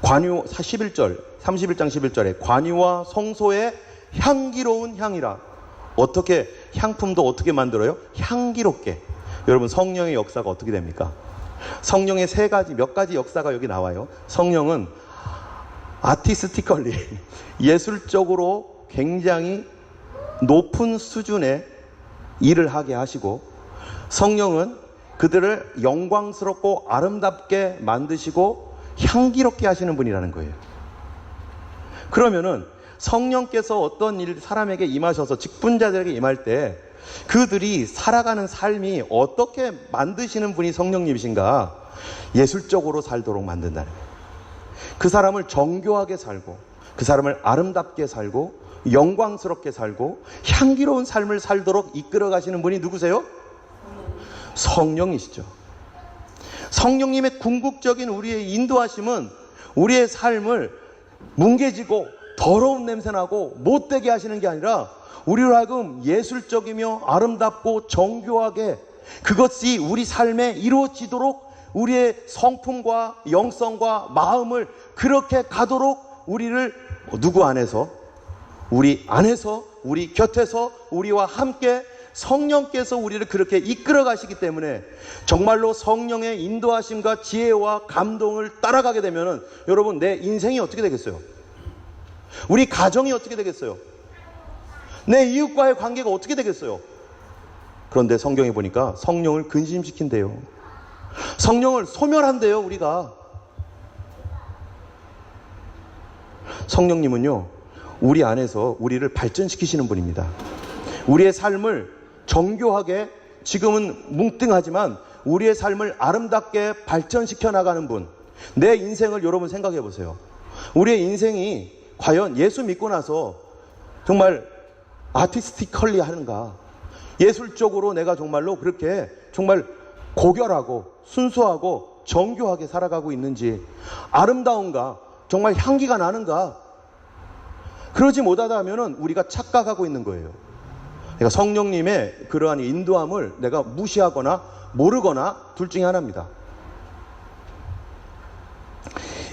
S1: 관유 11절, 31장 11절에 관유와 성소의 향기로운 향이라. 어떻게, 향품도 어떻게 만들어요? 향기롭게. 여러분, 성령의 역사가 어떻게 됩니까? 성령의 몇 가지 역사가 여기 나와요. 성령은 아티스티컬리, 예술적으로 굉장히 높은 수준의 일을 하게 하시고, 성령은 그들을 영광스럽고 아름답게 만드시고 향기롭게 하시는 분이라는 거예요. 그러면은 성령께서 어떤 일 사람에게 임하셔서 직분자들에게 임할 때 그들이 살아가는 삶이 어떻게 만드시는 분이 성령님이신가? 예술적으로 살도록 만든다는 거예요. 그 사람을 정교하게 살고, 그 사람을 아름답게 살고, 영광스럽게 살고 향기로운 삶을 살도록 이끌어 가시는 분이 누구세요? 성령이시죠. 성령님의 궁극적인 우리의 인도하심은 우리의 삶을 뭉개지고 더러운 냄새나고 못되게 하시는 게 아니라 우리로 하여금 예술적이며 아름답고 정교하게 그것이 우리 삶에 이루어지도록 우리의 성품과 영성과 마음을 그렇게 가도록 우리를 누구 안에서? 우리 안에서, 우리 곁에서 우리와 함께 성령께서 우리를 그렇게 이끌어 가시기 때문에 정말로 성령의 인도하심과 지혜와 감동을 따라가게 되면은 여러분, 내 인생이 어떻게 되겠어요? 우리 가정이 어떻게 되겠어요? 내 이웃과의 관계가 어떻게 되겠어요? 그런데 성경에 보니까 성령을 근심시킨대요. 성령을 소멸한대요, 우리가. 성령님은요, 우리 안에서 우리를 발전시키시는 분입니다. 우리의 삶을 정교하게, 지금은 뭉뚱하지만 우리의 삶을 아름답게 발전시켜 나가는 분. 내 인생을 여러분 생각해 보세요. 우리의 인생이 과연 예수 믿고 나서 정말 아티스티컬리 하는가? 예술적으로 내가 정말로 그렇게 정말 고결하고 순수하고 정교하게 살아가고 있는지, 아름다운가? 정말 향기가 나는가? 그러지 못하다면 우리가 착각하고 있는 거예요. 그러니까 성령님의 그러한 인도함을 내가 무시하거나 모르거나 둘 중에 하나입니다.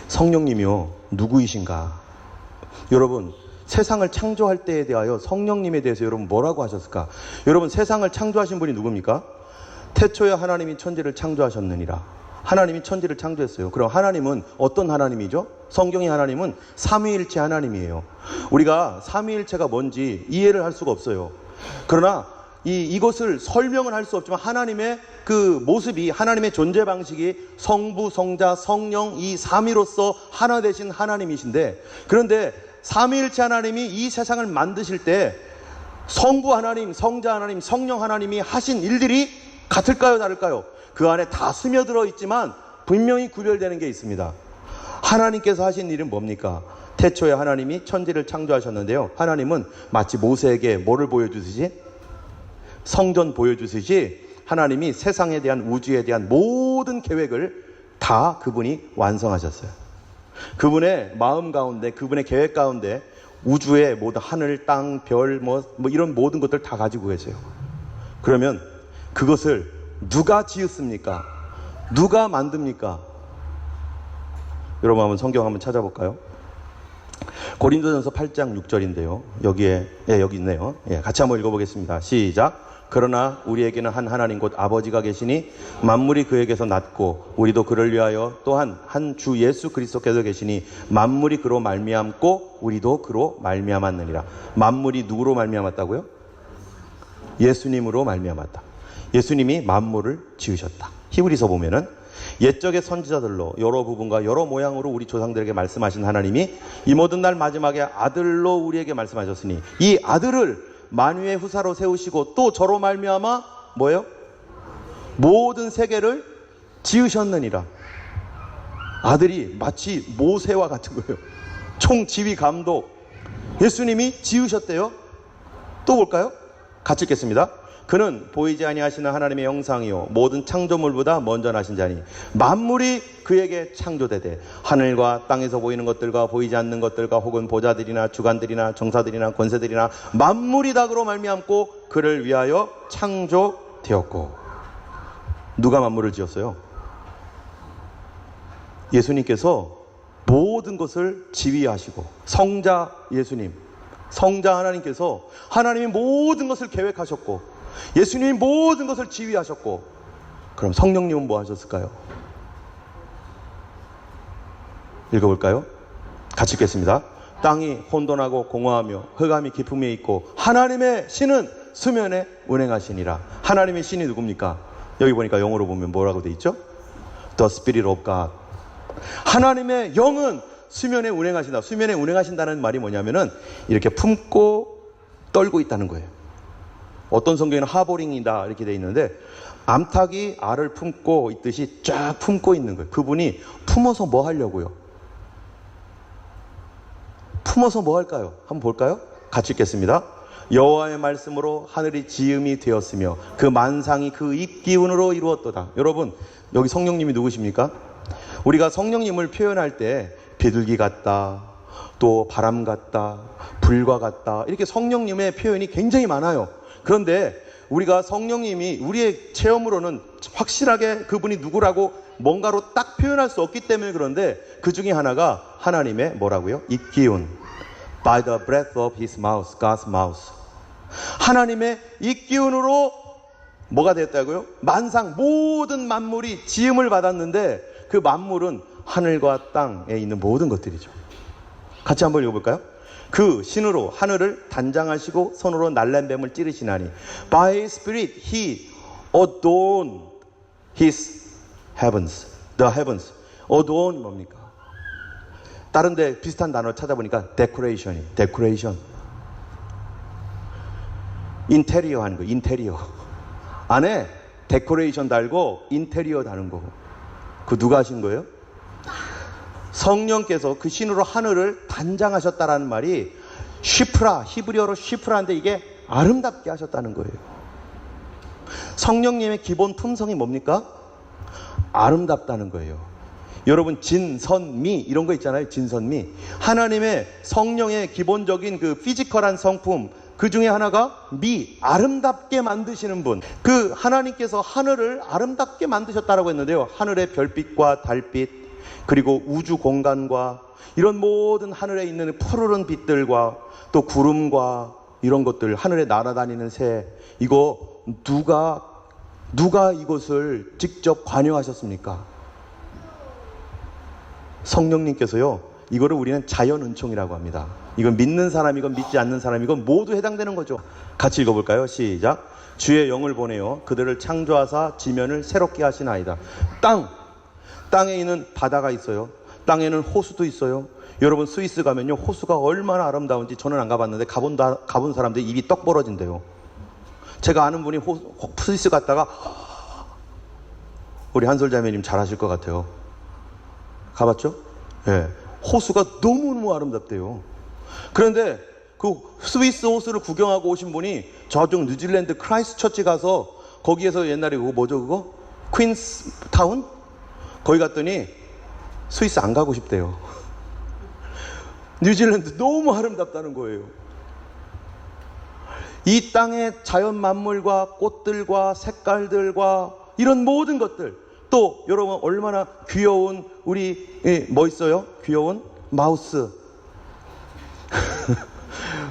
S1: 성령님이요, 누구이신가? 여러분, 세상을 창조할 때에 대하여 성령님에 대해서 여러분 뭐라고 하셨을까? 여러분 세상을 창조하신 분이 누굽니까? 태초에 하나님이 천지를 창조하셨느니라. 하나님이 천지를 창조했어요. 그럼 하나님은 어떤 하나님이죠? 성경의 하나님은 삼위일체 하나님이에요. 우리가 삼위일체가 뭔지 이해를 할 수가 없어요. 그러나 이것을 설명을 할 수 없지만 하나님의 그 모습이, 하나님의 존재 방식이 성부, 성자, 성령 이 삼위로서 하나 되신 하나님이신데, 그런데 삼위일체 하나님이 이 세상을 만드실 때 성부 하나님, 성자 하나님, 성령 하나님이 하신 일들이 같을까요, 다를까요? 그 안에 다 스며들어 있지만 분명히 구별되는 게 있습니다. 하나님께서 하신 일은 뭡니까? 태초에 하나님이 천지를 창조하셨는데요, 하나님은 마치 모세에게 뭐를 보여주듯이? 성전 보여주듯이 하나님이 세상에 대한, 우주에 대한 모든 계획을 다 그분이 완성하셨어요. 그분의 마음 가운데, 그분의 계획 가운데 우주의 모든 하늘, 땅, 별, 뭐 이런 모든 것들 다 가지고 계세요. 그러면 그것을 누가 지었습니까? 누가 만듭니까? 여러분 한번 성경 한번 찾아볼까요? 고린도전서 8장 6절인데요. 여기에, 여기 있네요. 같이 한번 읽어보겠습니다. 시작. 그러나 우리에게는 한 하나님 곧 아버지가 계시니 만물이 그에게서 났고 우리도 그를 위하여 또한 한 주 예수 그리스도께서 계시니 만물이 그로 말미암고 우리도 그로 말미암았느니라. 만물이 누구로 말미암았다고요? 예수님으로 말미암았다. 예수님이 만물을 지으셨다. 히브리서 보면은 옛적의 선지자들로 여러 부분과 여러 모양으로 우리 조상들에게 말씀하신 하나님이 이 모든 날 마지막에 아들로 우리에게 말씀하셨으니 이 아들을 만유의 후사로 세우시고 또 저로 말미암아 뭐예요? 모든 세계를 지으셨느니라. 아들이 마치 모세와 같은 거예요. 총지휘 감독. 예수님이 지으셨대요. 또 볼까요? 같이 읽겠습니다. 그는 보이지 아니하시는 하나님의 형상이요 모든 창조물보다 먼저 나신 자니 만물이 그에게 창조되되 하늘과 땅에서 보이는 것들과 보이지 않는 것들과 혹은 보좌들이나 주관들이나 정사들이나 권세들이나 만물이 다 그로 말미암고 그를 위하여 창조되었고. 누가 만물을 지었어요? 예수님께서 모든 것을 지휘하시고, 성자 예수님, 성자 하나님께서 하나님이 모든 것을 계획하셨고 예수님이 모든 것을 지휘하셨고, 그럼 성령님은 뭐 하셨을까요? 읽어볼까요? 같이 읽겠습니다. 땅이 혼돈하고 공허하며 흑암이 깊음에 있고 하나님의 신은 수면에 운행하시니라. 하나님의 신이 누굽니까? 여기 보니까 영어로 보면 뭐라고 돼 있죠? The Spirit of God. 하나님의 영은 수면에 운행하신다. 수면에 운행하신다는 말이 뭐냐면은 이렇게 품고 떨고 있다는 거예요. 어떤 성경에는 하버링이다 이렇게 돼 있는데 암탉이 알을 품고 있듯이 쫙 품고 있는 거예요. 그분이 품어서 뭐 하려고요? 품어서 뭐 할까요? 한번 볼까요? 같이 읽겠습니다. 여호와의 말씀으로 하늘이 지음이 되었으며 그 만상이 그 입기운으로 이루었도다. 여러분 여기 성령님이 누구십니까? 우리가 성령님을 표현할 때 비둘기 같다, 또 바람 같다, 불과 같다, 이렇게 성령님의 표현이 굉장히 많아요. 그런데 우리가 성령님이 우리의 체험으로는 확실하게 그분이 누구라고 뭔가로 딱 표현할 수 없기 때문에 그런데 그 중에 하나가 하나님의 뭐라고요? 입기운. By the breath of his mouth, God's mouth. 하나님의 입기운으로 뭐가 됐다고요? 만상 모든 만물이 지음을 받았는데 그 만물은 하늘과 땅에 있는 모든 것들이죠. 같이 한번 읽어볼까요? 그 신으로 하늘을 단장하시고 손으로 날랜뱀을 찌르시나니 By his spirit he adorned his heavens. The heavens. adorn 뭡니까? 다른 데 비슷한 단어 찾아보니까 decoration. 인테리어 하는 거. 인테리어 안에 데코레이션 달고 인테리어 다는 거. 그 누가 하신 거예요? 성령께서 그 신으로 하늘을 단장하셨다라는 말이 쉬프라, 히브리어로 쉬프라인데 이게 아름답게 하셨다는 거예요. 성령님의 기본 품성이 뭡니까? 아름답다는 거예요. 여러분 진선미 이런 거 있잖아요. 진선미. 하나님의 성령의 기본적인 그 피지컬한 성품 그 중에 하나가 미, 아름답게 만드시는 분. 그 하나님께서 하늘을 아름답게 만드셨다라고 했는데요. 하늘의 별빛과 달빛, 그리고 우주 공간과 이런 모든 하늘에 있는 푸르른 빛들과 또 구름과 이런 것들, 하늘에 날아다니는 새, 이거 누가 이것을 직접 관여하셨습니까? 성령님께서요. 이거를 우리는 자연 은총이라고 합니다. 이건 믿는 사람이건 믿지 않는 사람이건 모두 해당되는 거죠. 같이 읽어볼까요? 시작. 주의 영을 보내어 그들을 창조하사 지면을 새롭게 하시나이다. 땅에 있는 바다가 있어요. 땅에는 호수도 있어요. 여러분 스위스 가면요, 호수가 얼마나 아름다운지 저는 안 가봤는데 가본 사람들이 입이 떡 벌어진대요. 제가 아는 분이 스위스 갔다가, 우리 한솔자매님 잘 아실 것 같아요. 가봤죠? 예. 호수가 너무너무 아름답대요. 그런데 그 스위스 호수를 구경하고 오신 분이 저쪽 뉴질랜드 크라이스트처치 가서 거기에서 옛날에 그거 뭐죠 그거? 퀸스타운? 거기 갔더니 스위스 안 가고 싶대요. 뉴질랜드 너무 아름답다는 거예요. 이 땅의 자연 만물과 꽃들과 색깔들과 이런 모든 것들, 또 여러분 얼마나 귀여운 우리 뭐 있어요? 귀여운 마우스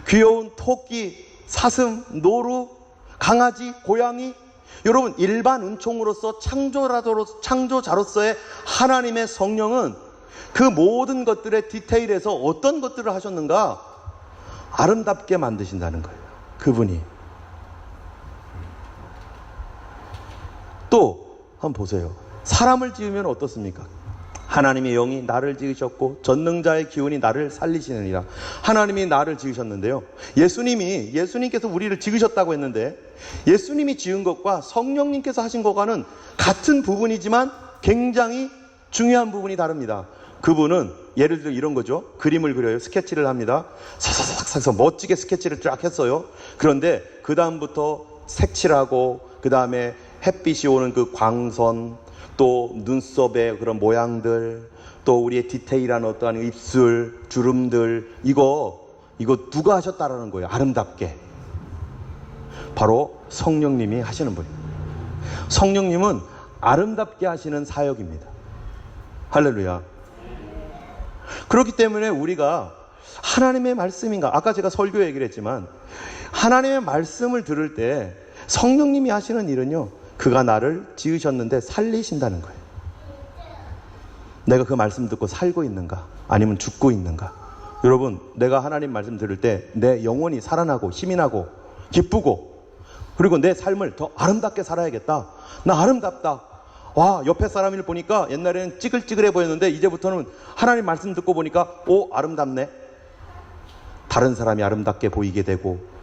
S1: 귀여운 토끼, 사슴, 노루, 강아지, 고양이. 여러분 일반 은총으로서 창조자로서의 하나님의 성령은 그 모든 것들의 디테일에서 어떤 것들을 하셨는가? 아름답게 만드신다는 거예요. 그분이. 또 한번 보세요. 사람을 지으면 어떻습니까? 하나님의 영이 나를 지으셨고 전능자의 기운이 나를 살리시느니라. 하나님이 나를 지으셨는데요, 예수님께서 우리를 지으셨다고 했는데, 예수님이 지은 것과 성령님께서 하신 것과는 같은 부분이지만 굉장히 중요한 부분이 다릅니다. 그분은 예를 들어 이런 거죠. 그림을 그려요. 스케치를 합니다. 사사삭 멋지게 스케치를 쫙 했어요. 그런데 그 다음부터 색칠하고, 그 다음에 햇빛이 오는 그 광선, 또 눈썹의 그런 모양들, 또 우리의 디테일한 어떠한 입술, 주름들, 이거 누가 하셨다라는 거예요. 아름답게. 바로 성령님이 하시는 분이에요. 성령님은 아름답게 하시는 사역입니다. 할렐루야. 그렇기 때문에 우리가 하나님의 말씀인가, 아까 제가 설교 얘기를 했지만 하나님의 말씀을 들을 때 성령님이 하시는 일은요, 그가 나를 지으셨는데 살리신다는 거예요. 내가 그 말씀 듣고 살고 있는가, 아니면 죽고 있는가. 여러분, 내가 하나님 말씀 들을 때 내 영혼이 살아나고 힘이 나고 기쁘고, 그리고 내 삶을 더 아름답게 살아야겠다. 나 아름답다. 와, 옆에 사람을 보니까 옛날에는 찌글찌글해 보였는데 이제부터는 하나님 말씀 듣고 보니까 아름답네. 다른 사람이 아름답게 보이게 되고,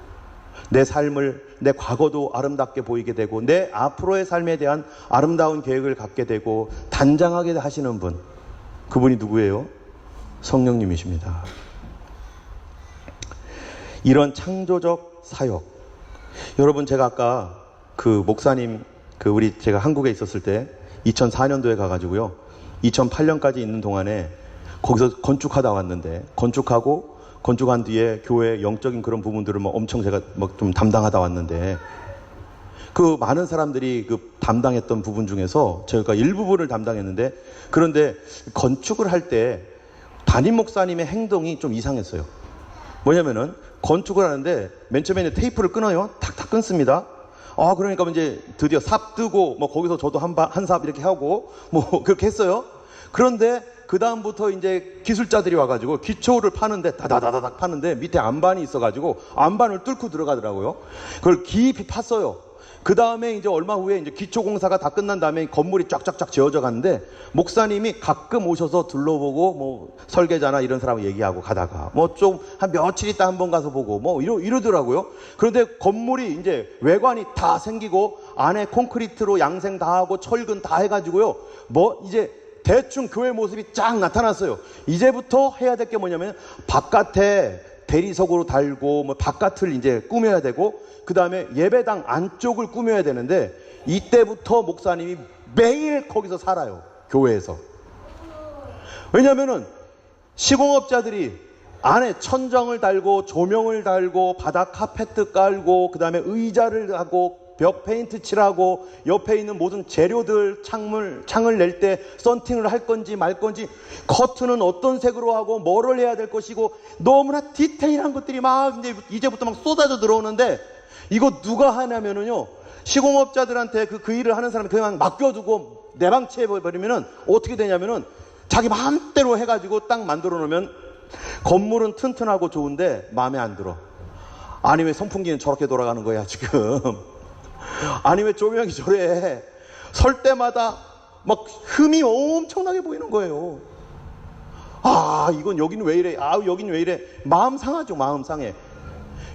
S1: 내 삶을, 내 과거도 아름답게 보이게 되고, 내 앞으로의 삶에 대한 아름다운 계획을 갖게 되고 단장하게 하시는 분, 그분이 누구예요? 성령님이십니다. 이런 창조적 사역, 여러분 제가 아까 그 목사님, 제가 한국에 있었을 때 2004년도에 가가지고요, 2008년까지 있는 동안에 거기서 건축하다 왔는데, 건축한 뒤에 교회 영적인 그런 부분들을 엄청 제가 좀 담당하다 왔는데, 그 많은 사람들이 그 담당했던 부분 중에서 제가 일부분을 담당했는데, 그런데 건축을 할 때 담임 목사님의 행동이 좀 이상했어요. 뭐냐면은 건축을 하는데 맨 처음에 테이프를 끊어요. 탁탁 끊습니다. 그러니까 이제 드디어 삽 뜨고 거기서 저도 한 삽 이렇게 하고 그렇게 했어요. 그런데 그 다음부터 이제 기술자들이 와가지고 기초를 파는데 다다다닥 파는데 밑에 안반이 있어가지고 안반을 뚫고 들어가더라고요. 그걸 깊이 팠어요. 그 다음에 이제 얼마 후에 이제 기초 공사가 다 끝난 다음에 건물이 쫙쫙쫙 지어져 갔는데, 목사님이 가끔 오셔서 둘러보고 설계자나 이런 사람하고 얘기하고 가다가 좀 한 며칠 있다 한 번 가서 보고 이러더라고요. 그런데 건물이 이제 외관이 다 생기고 안에 콘크리트로 양생 다 하고 철근 다 해가지고요, 이제 대충 교회 모습이 쫙 나타났어요. 이제부터 해야 될 게 뭐냐면 바깥에 대리석으로 달고 바깥을 이제 꾸며야 되고, 그 다음에 예배당 안쪽을 꾸며야 되는데, 이때부터 목사님이 매일 거기서 살아요. 교회에서. 왜냐면은 시공업자들이 안에 천정을 달고 조명을 달고 바닥 카페트 깔고 그 다음에 의자를 하고 벽 페인트 칠하고 옆에 있는 모든 재료들, 창을 낼 때 썬팅을 할 건지 말 건지, 커튼은 어떤 색으로 하고 뭐를 해야 될 것이고, 너무나 디테일한 것들이 막 이제부터 막 쏟아져 들어오는데, 이거 누가 하냐면은요, 시공업자들한테 그 일을 하는 사람이 그냥 맡겨두고 내방치해 버리면은 어떻게 되냐면은 자기 마음대로 해가지고 딱 만들어 놓으면 건물은 튼튼하고 좋은데 마음에 안 들어. 아니 왜 선풍기는 저렇게 돌아가는 거야 지금. 아니 왜 조명이 저래. 설 때마다 막 흠이 엄청나게 보이는 거예요. 아 이건 여기는 왜 이래. 아 여기는 왜 이래. 마음 상하죠. 마음 상해.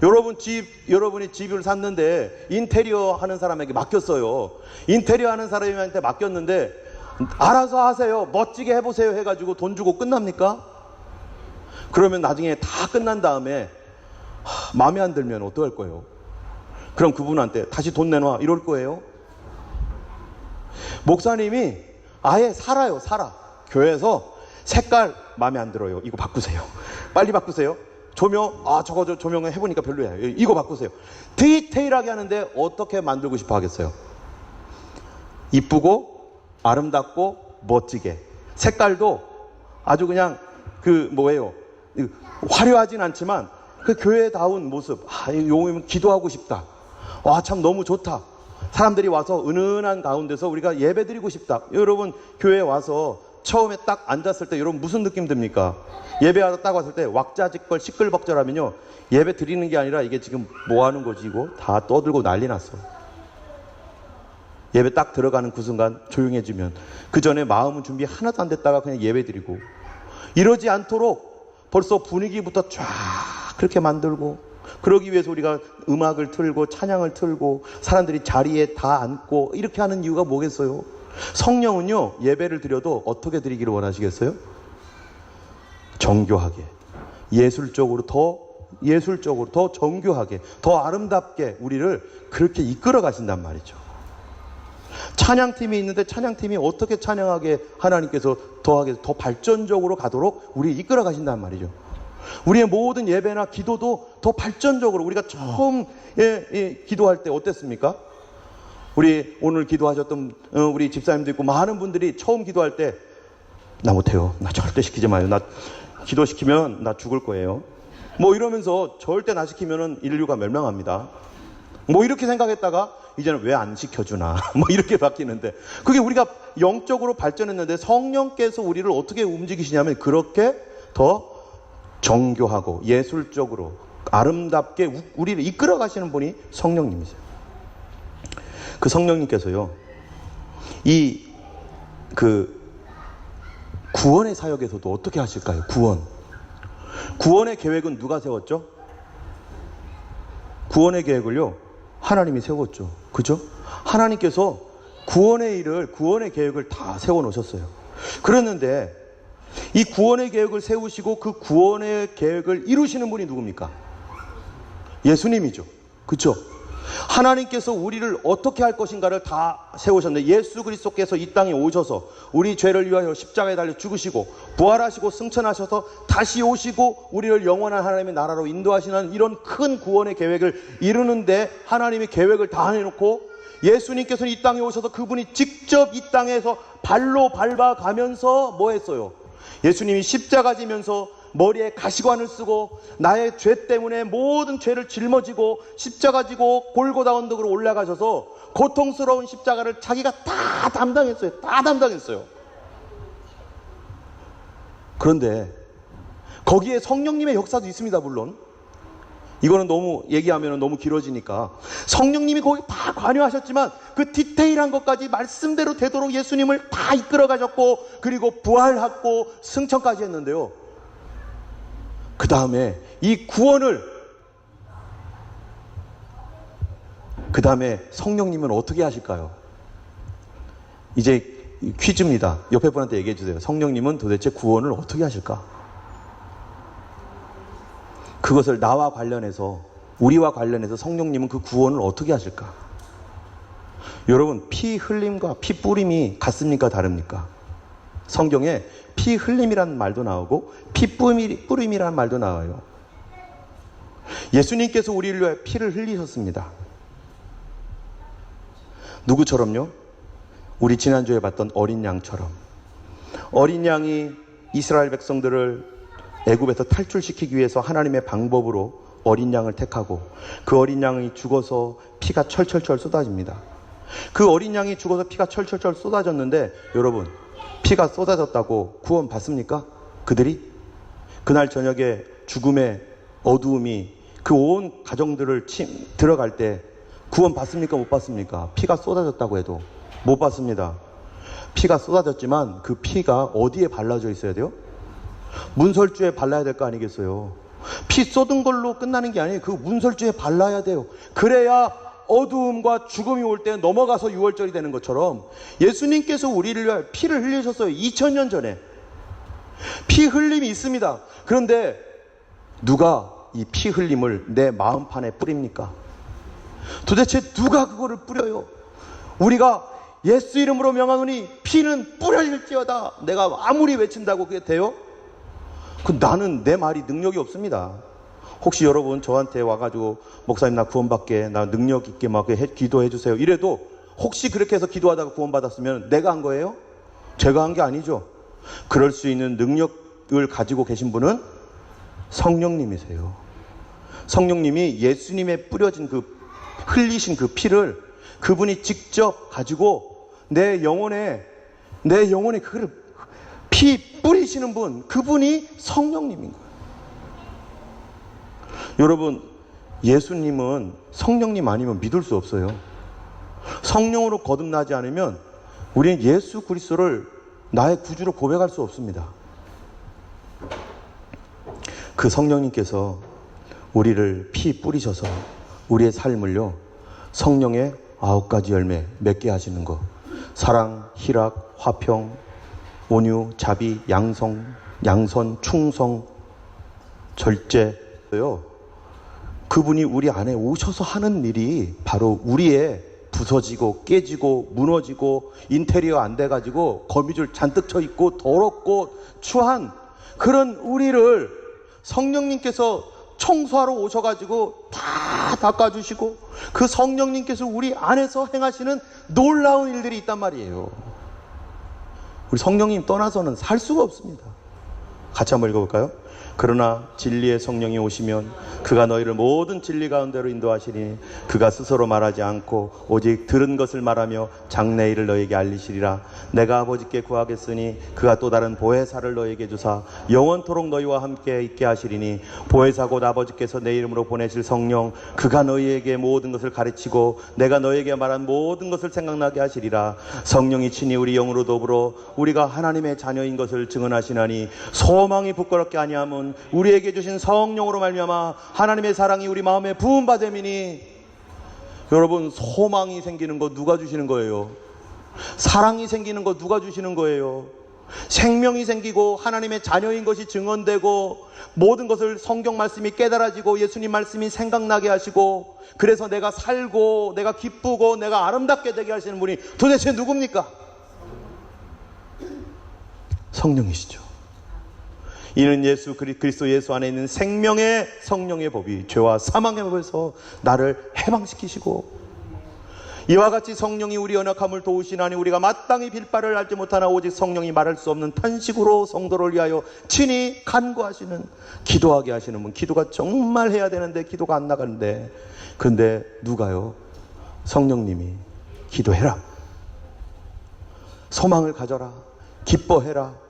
S1: 여러분이 집을 샀는데 인테리어 하는 사람에게 맡겼어요. 인테리어 하는 사람한테 맡겼는데 알아서 하세요. 멋지게 해보세요 해가지고 돈 주고 끝납니까? 그러면 나중에 다 끝난 다음에 마음에 안 들면 어떡할 거예요? 그럼 그분한테 다시 돈 내놔 이럴 거예요? 목사님이 아예 살아. 교회에서 색깔 마음에 안 들어요. 이거 바꾸세요. 빨리 바꾸세요. 조명, 저거 조명을 해보니까 별로야. 이거 바꾸세요. 디테일하게 하는데 어떻게 만들고 싶어 하겠어요? 이쁘고 아름답고 멋지게. 색깔도 아주 그냥 화려하진 않지만 그 교회다운 모습. 요즘 기도하고 싶다. 참 너무 좋다. 사람들이 와서 은은한 가운데서 우리가 예배 드리고 싶다. 여러분 교회에 와서 처음에 딱 앉았을 때 여러분 무슨 느낌 듭니까? 예배하러 딱 왔을 때 왁자지껄 시끌벅적하면요, 예배 드리는 게 아니라 이게 지금 뭐 하는 거지 이거? 다 떠들고 난리 났어. 예배 딱 들어가는 그 순간 조용해지면 그 전에 마음은 준비 하나도 안 됐다가 그냥 예배 드리고, 이러지 않도록 벌써 분위기부터 쫙 그렇게 만들고, 그러기 위해서 우리가 음악을 틀고 찬양을 틀고 사람들이 자리에 다 앉고 이렇게 하는 이유가 뭐겠어요? 성령은요, 예배를 드려도 어떻게 드리기를 원하시겠어요? 정교하게, 예술적으로 더 정교하게, 더 아름답게 우리를 그렇게 이끌어 가신단 말이죠. 찬양팀이 있는데 찬양팀이 어떻게 찬양하게 하나님께서 더 발전적으로 가도록 우리 이끌어 가신단 말이죠. 우리의 모든 예배나 기도도 더 발전적으로, 우리가 처음 기도할 때 어땠습니까? 우리 오늘 기도하셨던 우리 집사님도 있고 많은 분들이 처음 기도할 때 나 못해요. 나 절대 시키지 마요. 나 기도시키면 나 죽을 거예요. 이러면서 절대 나 시키면은 인류가 멸망합니다. 이렇게 생각했다가 이제는 왜 안 시켜주나 이렇게 바뀌는데, 그게 우리가 영적으로 발전했는데 성령께서 우리를 어떻게 움직이시냐면 그렇게 더 정교하고 예술적으로 아름답게 우리를 이끌어 가시는 분이 성령님이세요. 그 성령님께서요, 구원의 사역에서도 어떻게 하실까요? 구원의 계획은 누가 세웠죠? 구원의 계획을요, 하나님이 세웠죠. 그죠? 하나님께서 구원의 계획을 다 세워 놓으셨어요. 그랬는데 이 구원의 계획을 세우시고 그 구원의 계획을 이루시는 분이 누굽니까? 예수님이죠. 그렇죠? 하나님께서 우리를 어떻게 할 것인가를 다 세우셨는데, 예수 그리스도께서 이 땅에 오셔서 우리 죄를 위하여 십자가에 달려 죽으시고 부활하시고 승천하셔서 다시 오시고 우리를 영원한 하나님의 나라로 인도하시는 이런 큰 구원의 계획을 이루는데 하나님이 계획을 다 해놓고, 예수님께서는 이 땅에 오셔서 그분이 직접 이 땅에서 발로 밟아가면서 뭐 했어요? 예수님이 십자가 지면서 머리에 가시관을 쓰고 나의 죄 때문에 모든 죄를 짊어지고 십자가 지고 골고다 언덕으로 올라가셔서 고통스러운 십자가를 자기가 다 담당했어요. 그런데 거기에 성령님의 역사도 있습니다. 물론 이거는 너무 얘기하면 너무 길어지니까, 성령님이 거기 다 관여하셨지만 그 디테일한 것까지 말씀대로 되도록 예수님을 다 이끌어 가셨고, 그리고 부활하고 승천까지 했는데요, 그 다음에 이 구원을, 그 다음에 성령님은 어떻게 하실까요? 이제 퀴즈입니다. 옆에 분한테 얘기해 주세요. 성령님은 도대체 구원을 어떻게 하실까? 그것을 나와 관련해서, 우리와 관련해서 성령님은 그 구원을 어떻게 하실까? 여러분, 피 흘림과 피 뿌림이 같습니까? 다릅니까? 성경에 피 흘림이라는 말도 나오고 피 뿌림이라는 말도 나와요. 예수님께서 우리를 위해 피를 흘리셨습니다. 누구처럼요? 우리 지난주에 봤던 어린 양처럼. 어린 양이 이스라엘 백성들을 애굽에서 탈출시키기 위해서 하나님의 방법으로 어린 양을 택하고 그 어린 양이 죽어서 피가 철철철 쏟아집니다. 그 어린 양이 죽어서 피가 철철철 쏟아졌는데 여러분, 피가 쏟아졌다고 구원 받습니까? 그들이? 그날 저녁에 죽음의 어두움이 그 온 가정들을 들어갈 때 구원 받습니까? 못 받습니까? 피가 쏟아졌다고 해도 못 받습니다. 피가 쏟아졌지만 그 피가 어디에 발라져 있어야 돼요? 문설주에 발라야 될 거 아니겠어요? 피 쏟은 걸로 끝나는 게 아니에요. 그 문설주에 발라야 돼요. 그래야 어두움과 죽음이 올 때 넘어가서 유월절이 되는 것처럼 예수님께서 우리를 위하여 피를 흘리셨어요. 2000년 전에. 피 흘림이 있습니다. 그런데 누가 이 피 흘림을 내 마음판에 뿌립니까? 도대체 누가 그거를 뿌려요? 우리가 예수 이름으로 명하노니 피는 뿌려질지어다. 내가 아무리 외친다고 그게 돼요? 나는 내 말이 능력이 없습니다. 혹시 여러분 저한테 와가지고 목사님 나 구원받게, 나 능력 있게 막 기도해 주세요 이래도 혹시 그렇게 해서 기도하다가 구원받았으면 내가 한 거예요? 제가 한 게 아니죠. 그럴 수 있는 능력을 가지고 계신 분은 성령님이세요. 성령님이 예수님의 뿌려진 흘리신 그 피를 그분이 직접 가지고 내 영혼에 그거를 피 뿌리시는 분, 그분이 성령님인 거예요. 여러분, 예수님은 성령님 아니면 믿을 수 없어요. 성령으로 거듭나지 않으면 우리는 예수 그리스도를 나의 구주로 고백할 수 없습니다. 그 성령님께서 우리를 피 뿌리셔서 우리의 삶을요, 성령의 9가지 열매 맺게 하시는 것. 사랑, 희락, 화평, 온유, 자비, 양선, 충성, 절제요. 그분이 우리 안에 오셔서 하는 일이 바로 우리의 부서지고 깨지고 무너지고 인테리어 안 돼가지고 거미줄 잔뜩 쳐 있고 더럽고 추한 그런 우리를 성령님께서 청소하러 오셔가지고 다 닦아주시고 그 성령님께서 우리 안에서 행하시는 놀라운 일들이 있단 말이에요. 우리 성령님 떠나서는 살 수가 없습니다. 같이 한번 읽어볼까요? 그러나 진리의 성령이 오시면 그가 너희를 모든 진리 가운데로 인도하시리니 그가 스스로 말하지 않고 오직 들은 것을 말하며 장래일을 너희에게 알리시리라. 내가 아버지께 구하겠으니 그가 또 다른 보혜사를 너희에게 주사 영원토록 너희와 함께 있게 하시리니 보혜사 곧 아버지께서 내 이름으로 보내실 성령 그가 너희에게 모든 것을 가르치고 내가 너희에게 말한 모든 것을 생각나게 하시리라. 성령이 친히 우리 영으로 더불어 우리가 하나님의 자녀인 것을 증언하시나니 소망이 부끄럽게 아니함은 우리에게 주신 성령으로 말미암아 하나님의 사랑이 우리 마음에 부음받음이니. 여러분, 소망이 생기는 거 누가 주시는 거예요? 사랑이 생기는 거 누가 주시는 거예요? 생명이 생기고 하나님의 자녀인 것이 증언되고 모든 것을 성경 말씀이 깨달아지고 예수님 말씀이 생각나게 하시고 그래서 내가 살고 내가 기쁘고 내가 아름답게 되게 하시는 분이 도대체 누굽니까? 성령이시죠. 이는 예수 그리스도 예수 안에 있는 생명의 성령의 법이 죄와 사망의 법에서 나를 해방시키시고 이와 같이 성령이 우리 연약함을 도우시나니 우리가 마땅히 빌 바를 알지 못하나 오직 성령이 말할 수 없는 탄식으로 성도를 위하여 친히 간구하시는 기도하게 하시는 분. 기도가 정말 해야 되는데 기도가 안 나가는데 근데 누가요? 성령님이 기도해라, 소망을 가져라, 기뻐해라.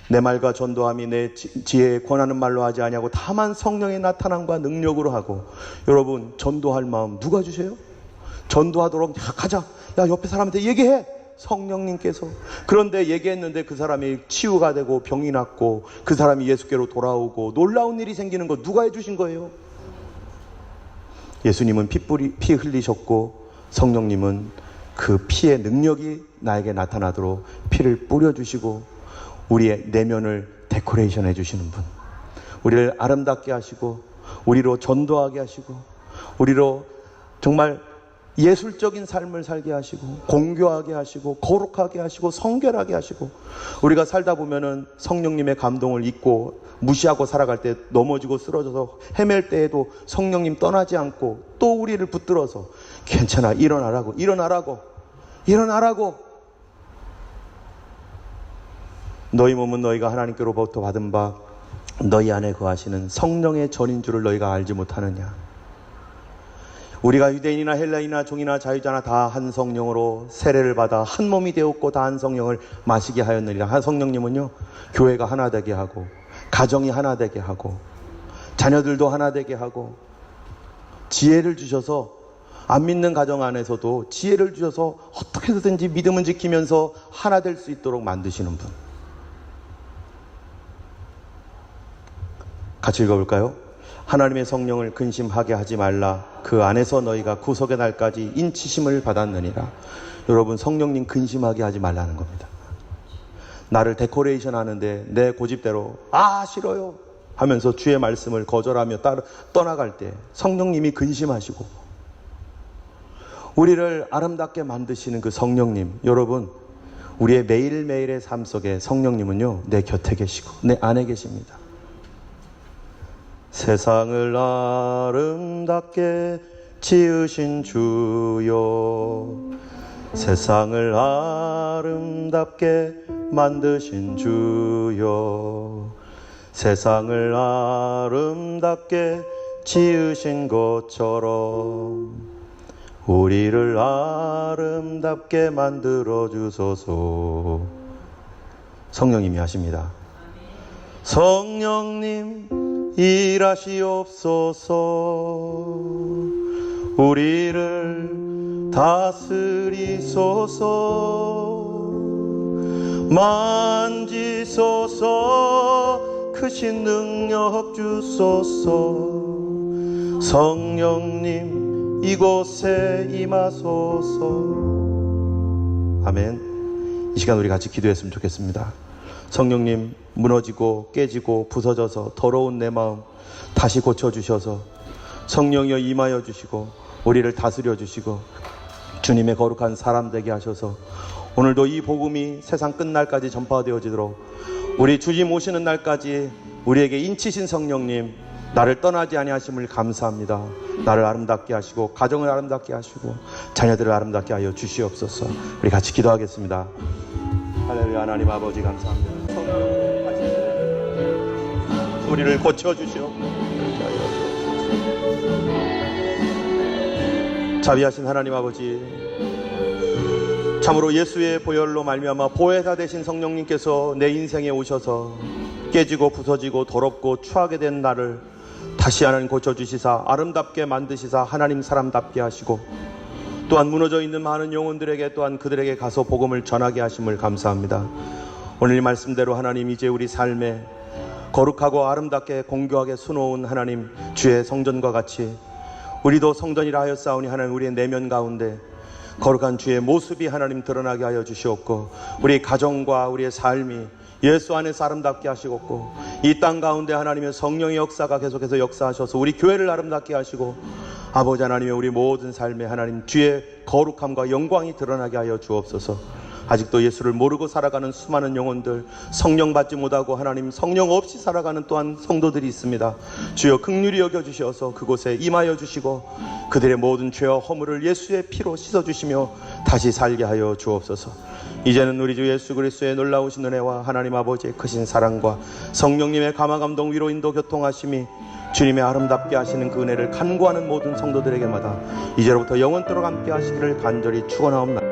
S1: 내 말과 전도함이 내 지혜에 권하는 말로 하지 아니하고 다만 성령의 나타남과 능력으로 하고. 여러분, 전도할 마음 누가 주세요? 전도하도록 가자, 야 옆에 사람한테 얘기해. 성령님께서. 그런데 얘기했는데 그 사람이 치유가 되고 병이 낫고 그 사람이 예수께로 돌아오고 놀라운 일이 생기는 거 누가 해주신 거예요? 예수님은 피 흘리셨고 성령님은 그 피의 능력이 나에게 나타나도록 피를 뿌려주시고 우리의 내면을 데코레이션 해주시는 분, 우리를 아름답게 하시고 우리로 전도하게 하시고 우리로 정말 예술적인 삶을 살게 하시고 공교하게 하시고 거룩하게 하시고 성결하게 하시고, 우리가 살다 보면은 성령님의 감동을 잊고 무시하고 살아갈 때 넘어지고 쓰러져서 헤맬 때에도 성령님 떠나지 않고 또 우리를 붙들어서 괜찮아, 일어나라고, 일어나라고, 일어나라고. 너희 몸은 너희가 하나님께로부터 받은 바 너희 안에 거하시는 성령의 전인 줄을 너희가 알지 못하느냐. 우리가 유대인이나 헬라인이나 종이나 자유자나 다 한 성령으로 세례를 받아 한 몸이 되었고 다 한 성령을 마시게 하였느니라. 한 성령님은요, 교회가 하나 되게 하고 가정이 하나 되게 하고 자녀들도 하나 되게 하고 지혜를 주셔서, 안 믿는 가정 안에서도 지혜를 주셔서 어떻게 해서든지 믿음을 지키면서 하나 될 수 있도록 만드시는 분. 같이 읽어볼까요? 하나님의 성령을 근심하게 하지 말라. 그 안에서 너희가 구속의 날까지 인치심을 받았느니라. 여러분, 성령님 근심하게 하지 말라는 겁니다. 나를 데코레이션 하는데 내 고집대로 싫어요 하면서 주의 말씀을 거절하며 떠나갈 때 성령님이 근심하시고 우리를 아름답게 만드시는 그 성령님, 여러분, 우리의 매일매일의 삶 속에 성령님은요, 내 곁에 계시고 내 안에 계십니다. 세상을 아름답게 지으신 주여, 세상을 아름답게 만드신 주여, 세상을 아름답게 지으신 것처럼 우리를 아름답게 만들어 주소서. 성령님이 하십니다. 성령님 일하시옵소서. 우리를 다스리소서. 만지소서. 크신 능력 주소서. 성령님 이곳에 임하소서. 아멘. 이 시간 우리 같이 기도했으면 좋겠습니다. 성령님, 무너지고 깨지고 부서져서 더러운 내 마음 다시 고쳐주셔서 성령이여 임하여 주시고 우리를 다스려 주시고 주님의 거룩한 사람 되게 하셔서 오늘도 이 복음이 세상 끝날까지 전파되어지도록, 우리 주님 오시는 날까지 우리에게 인치신 성령님, 나를 떠나지 아니하심을 감사합니다. 나를 아름답게 하시고 가정을 아름답게 하시고 자녀들을 아름답게 하여 주시옵소서. 우리 같이 기도하겠습니다. 할렐루야. 하나님 아버지 감사합니다. 성령님 하시는 우리를 고쳐주시오. 자비하신 하나님 아버지, 참으로 예수의 보혈로 말미암아 보혜사 되신 성령님께서 내 인생에 오셔서 깨지고 부서지고 더럽고 추하게 된 나를 다시 하나님 고쳐주시사 아름답게 만드시사 하나님 사람답게 하시고, 또한 무너져 있는 많은 영혼들에게 또한 그들에게 가서 복음을 전하게 하심을 감사합니다. 오늘 이 말씀대로 하나님, 이제 우리 삶에 거룩하고 아름답게 공교하게 수놓은 하나님 주의 성전과 같이 우리도 성전이라 하였사오니 하나님, 우리의 내면 가운데 거룩한 주의 모습이 하나님 드러나게 하여 주시옵고, 우리 가정과 우리의 삶이 예수 안에서 아름답게 하시옵고, 이 땅 가운데 하나님의 성령의 역사가 계속해서 역사하셔서 우리 교회를 아름답게 하시고, 아버지 하나님의 우리 모든 삶에 하나님 주의 거룩함과 영광이 드러나게 하여 주옵소서. 아직도 예수를 모르고 살아가는 수많은 영혼들, 성령 받지 못하고 하나님 성령 없이 살아가는 또한 성도들이 있습니다. 주여 긍휼히 여겨주셔서 그곳에 임하여 주시고 그들의 모든 죄와 허물을 예수의 피로 씻어주시며 다시 살게 하여 주옵소서. 이제는 우리 주 예수 그리스도의 놀라우신 은혜와 하나님 아버지의 크신 사랑과 성령님의 감화 감동 위로 인도 교통하심이 주님의 아름답게 하시는 그 은혜를 간구하는 모든 성도들에게마다 이제로부터 영원토록 함께 하시기를 간절히 축원하옵나이다.